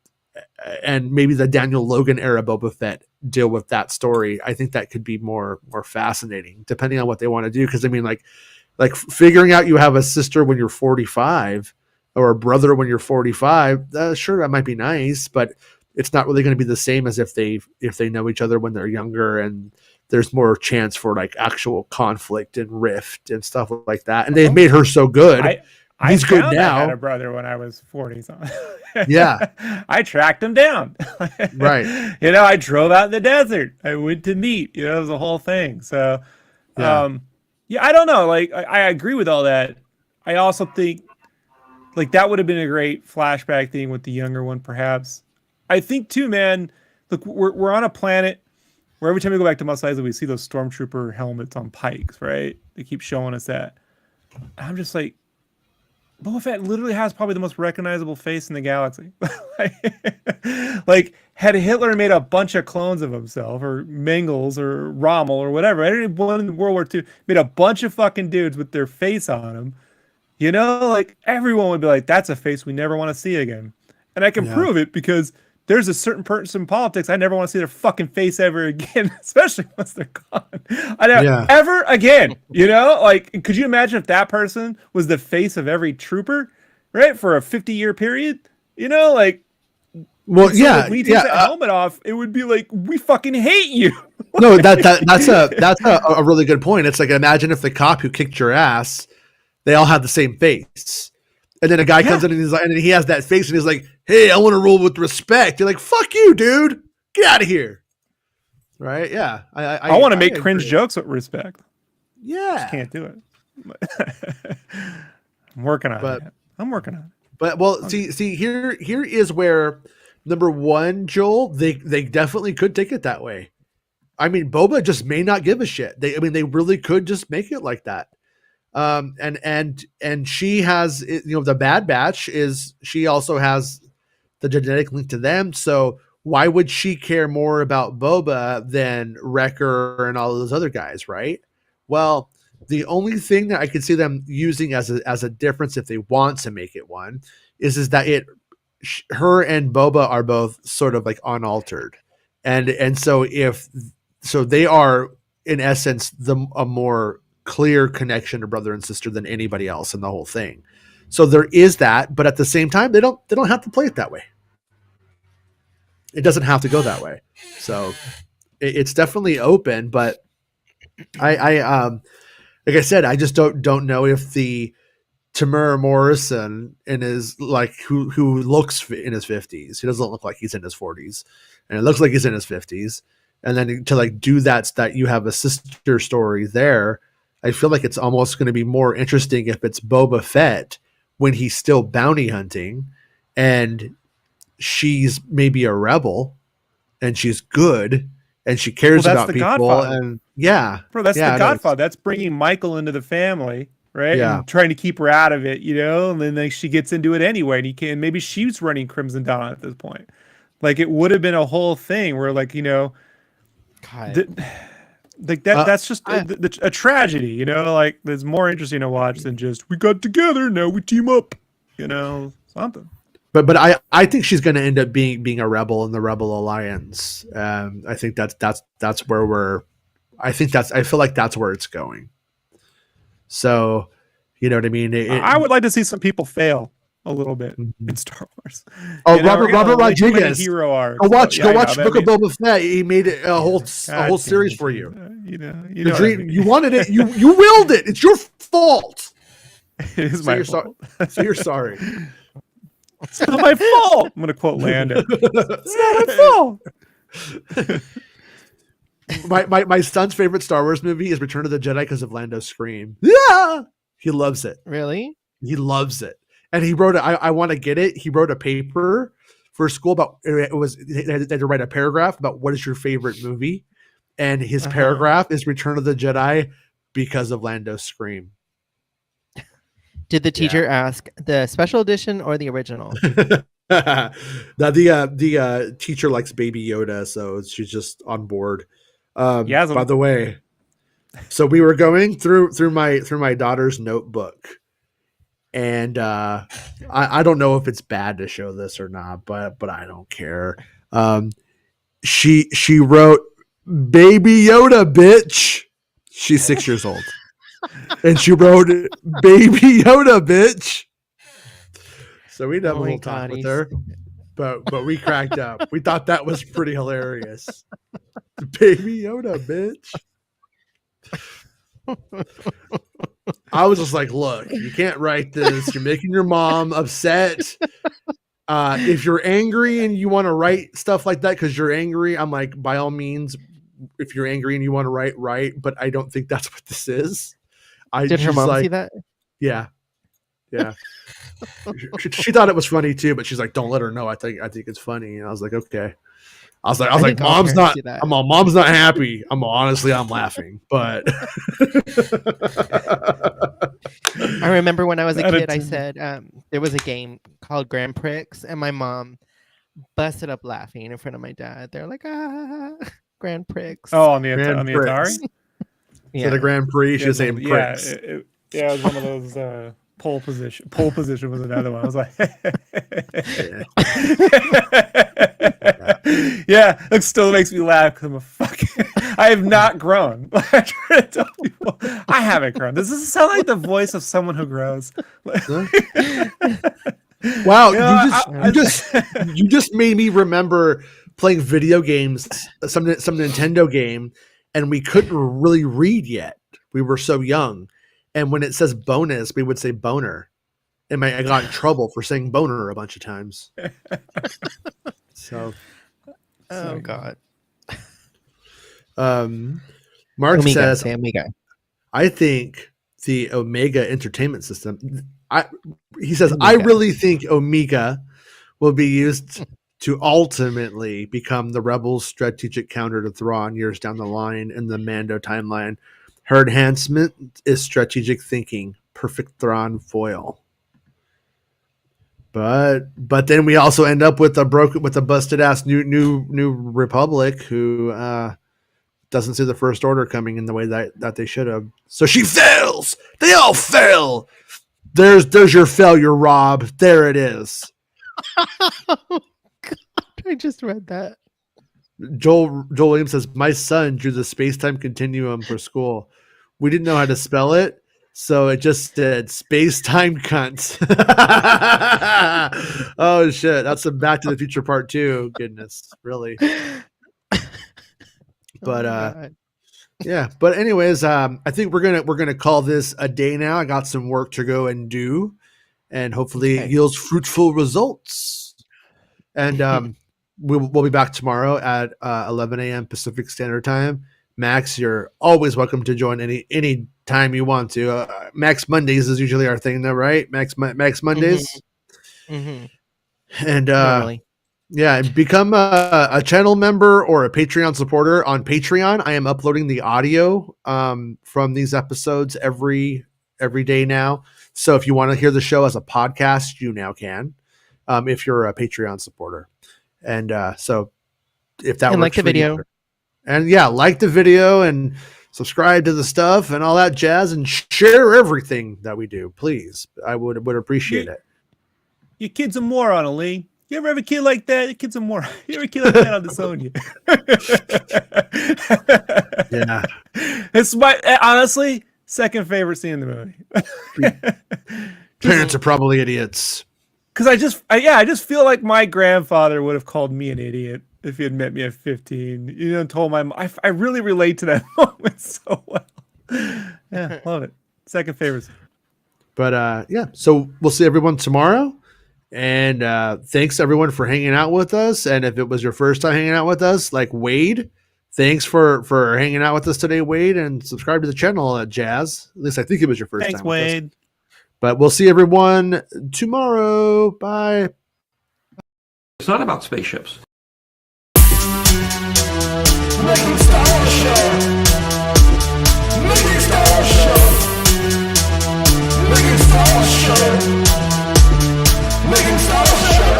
and maybe the Daniel Logan era Boba Fett deal with that story. I think that could be more fascinating, depending on what they want to do. Because I mean, like figuring out you have a sister when you're 45 or a brother when you're 45, sure, that might be nice, but it's not really going to be the same as if they know each other when they're younger, and there's more chance for like actual conflict and rift and stuff like that. And they've made her so good. He's good now. I had a brother when I was 40. So. Yeah. I tracked him down. Right. I drove out in the desert. I went to meet, it was a whole thing. So, I don't know. Like, I agree with all that. I also think like that would have been a great flashback thing with the younger one, perhaps. I think too, man, look, we're on a planet where every time we go back to Mos Eisley, we see those stormtrooper helmets on pikes, right? They keep showing us that. I'm just like, Boba Fett literally has probably the most recognizable face in the galaxy. Like, had Hitler made a bunch of clones of himself, or Mengels, or Rommel, or whatever, anyone in World War II made a bunch of fucking dudes with their face on them, like everyone would be like, that's a face we never want to see again. And I can prove it because there's a certain person in politics I never want to see their fucking face ever again, especially once they're gone. I never ever again. Like, could you imagine if that person was the face of every trooper, right, for a 50-year period? Like, when he takes that helmet off, it would be like, we fucking hate you. No, that's a really good point. It's like, imagine if the cop who kicked your ass, they all have the same face. And then a guy comes in and he's like, and he has that face and he's like, hey, I want to rule with respect. You're like, fuck you, dude. Get out of here. Right? Yeah. I want to make cringe jokes with respect. Yeah. Just can't do it. I'm working on it. But well, see, here is where number one, Joel, they definitely could take it that way. I mean, Boba just may not give a shit. They really could just make it like that. And she has, the Bad Batch she also has the genetic link to them. So why would she care more about Boba than Wrecker and all those other guys? Right. Well, the only thing that I could see them using as a difference, if they want to make it one, is that her and Boba are both sort of like unaltered. And so they are in essence, a more clear connection to brother and sister than anybody else in the whole thing. So there is that, but at the same time, they don't have to play it that way. It doesn't have to go that way. So it's definitely open, but I like I said, I just don't know if the Tamura Morrison in his like who looks in his 50s. He doesn't look like he's in his 40s, and it looks like he's in his 50s. And then to like do that you have a sister story there. I feel like it's almost going to be more interesting if it's Boba Fett when he's still bounty hunting, and she's maybe a rebel, and she's good, and she cares about people. Godfather. And yeah, bro, that's the Godfather. That's bringing Michael into the family. Right. Yeah. And trying to keep her out of it, you know, and then she gets into it anyway. And maybe she's running Crimson Dawn at this point. Like it would have been a whole thing where, like, you know, that's just a tragedy, you know, like there's more interesting to watch than just we got together, now we team up, you know, something. But I think she's going to end up being a rebel in the Rebel Alliance. I think that's where I feel like that's where it's going. So, you know what I mean? I would like to see some people fail a little bit in Star Wars. Oh, Robert Rodriguez. Hero arc. Go watch Book of Boba Fett. He made it a whole series for you. You know the dream. You wanted it. You willed it. It's your fault. It is my fault. So you're sorry. It's not my fault. I'm going to quote Lando. It's not my fault. My son's favorite Star Wars movie is Return of the Jedi because of Lando's scream. Yeah, he loves it. Really? He loves it. And he wrote I want to get it. He wrote a paper for school about they had to write a paragraph about what is your favorite movie, and his paragraph is Return of the Jedi because of Lando's scream. Did the teacher ask the special edition or the original? The teacher likes Baby Yoda, so she's just on board. By the way, so we were going through my daughter's notebook, and I don't know if it's bad to show this or not, but I don't care. She wrote Baby Yoda, bitch. She's 6 years old, and she wrote Baby Yoda, bitch. So we had a little talk with her, but we cracked up. We thought that was pretty hilarious. Baby Yoda, bitch. I was just like, look, you can't write this. You're making your mom upset. If you're angry and you want to write stuff like that because you're angry, I'm like, by all means, if you're angry and you want to write, but I don't think that's what this is. Did her mom see that? Yeah. Yeah. She thought it was funny too, but she's like, don't let her know. I think it's funny. And I was like, okay. I was like, mom's not happy. I'm laughing, but I remember when I was a kid, I said there was a game called Grand Prix, and my mom busted up laughing in front of my dad. They're like, Grand Prix. Oh, on the Atari? Yeah. So the Grand Prix, she's saying Prix. It was one of those pole position. Pole position was another one. I was like, yeah, it still makes me laugh because I'm a fucking. I have not grown. I try to tell people I haven't grown. Does this sound like the voice of someone who grows? Wow, you just made me remember playing video games, some Nintendo game, and we couldn't really read yet. We were so young. And when it says bonus, we would say boner. And I got in trouble for saying boner a bunch of times. So, oh God. Mark says, Omega. I think the Omega entertainment system. He says, I really think Omega will be used to ultimately become the Rebels' strategic counter to Thrawn years down the line in the Mando timeline. Her enhancement is strategic thinking, perfect Thrawn foil. But then we also end up with a busted ass new Republic who doesn't see the First Order coming in the way that they should have. So she fails. They all fail. There's your failure, Rob. There it is. God, I just read that. Joel Williams says, my son drew the space-time continuum for school. We didn't know how to spell it, So it just said space time cunts. Oh shit, that's some Back to the Future Part 2. Goodness, really. But yeah. But anyways, I think we're gonna call this a day now. I got some work to go and do, and hopefully it yields fruitful results. And we'll be back tomorrow at 11 a.m. Pacific Standard Time. Max, you're always welcome to join any time you want to. Max Mondays is usually our thing, though, right? Max Mondays. Mm-hmm. And Normally. yeah, become a channel member or a Patreon supporter on Patreon. I am uploading the audio from these episodes every day now. So if you want to hear the show as a podcast, you now can. If you're a Patreon supporter. And so if that and works like the for video. you. And yeah, like the video and subscribe to the stuff and all that jazz and share everything that we do, please. I would appreciate it. Your kid's a moron, Ali. You ever have a kid like that? Your kid's a moron. You ever have a kid like that on disown you? Yeah. It's my honestly second favorite scene in the movie. Parents are probably idiots. Because I just feel like my grandfather would have called me an idiot if he had met me at 15. You know, told my mom. I really relate to that moment so well. Yeah, love it. Second favorite. But yeah, so we'll see everyone tomorrow. And thanks everyone for hanging out with us. And if it was your first time hanging out with us, like Wade, thanks for hanging out with us today, Wade, and subscribe to the channel, Jazz. At least I think it was your first Thanks, time. Wade. With us. But we'll see everyone tomorrow. Bye. It's not about spaceships. Making Star Wars Show. Making Star Wars Show. Making Star Wars Show. Making Star Wars Show.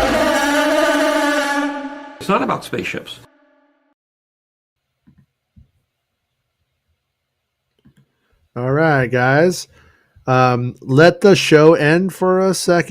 It's not about spaceships. All right, guys. Let the show end for a second.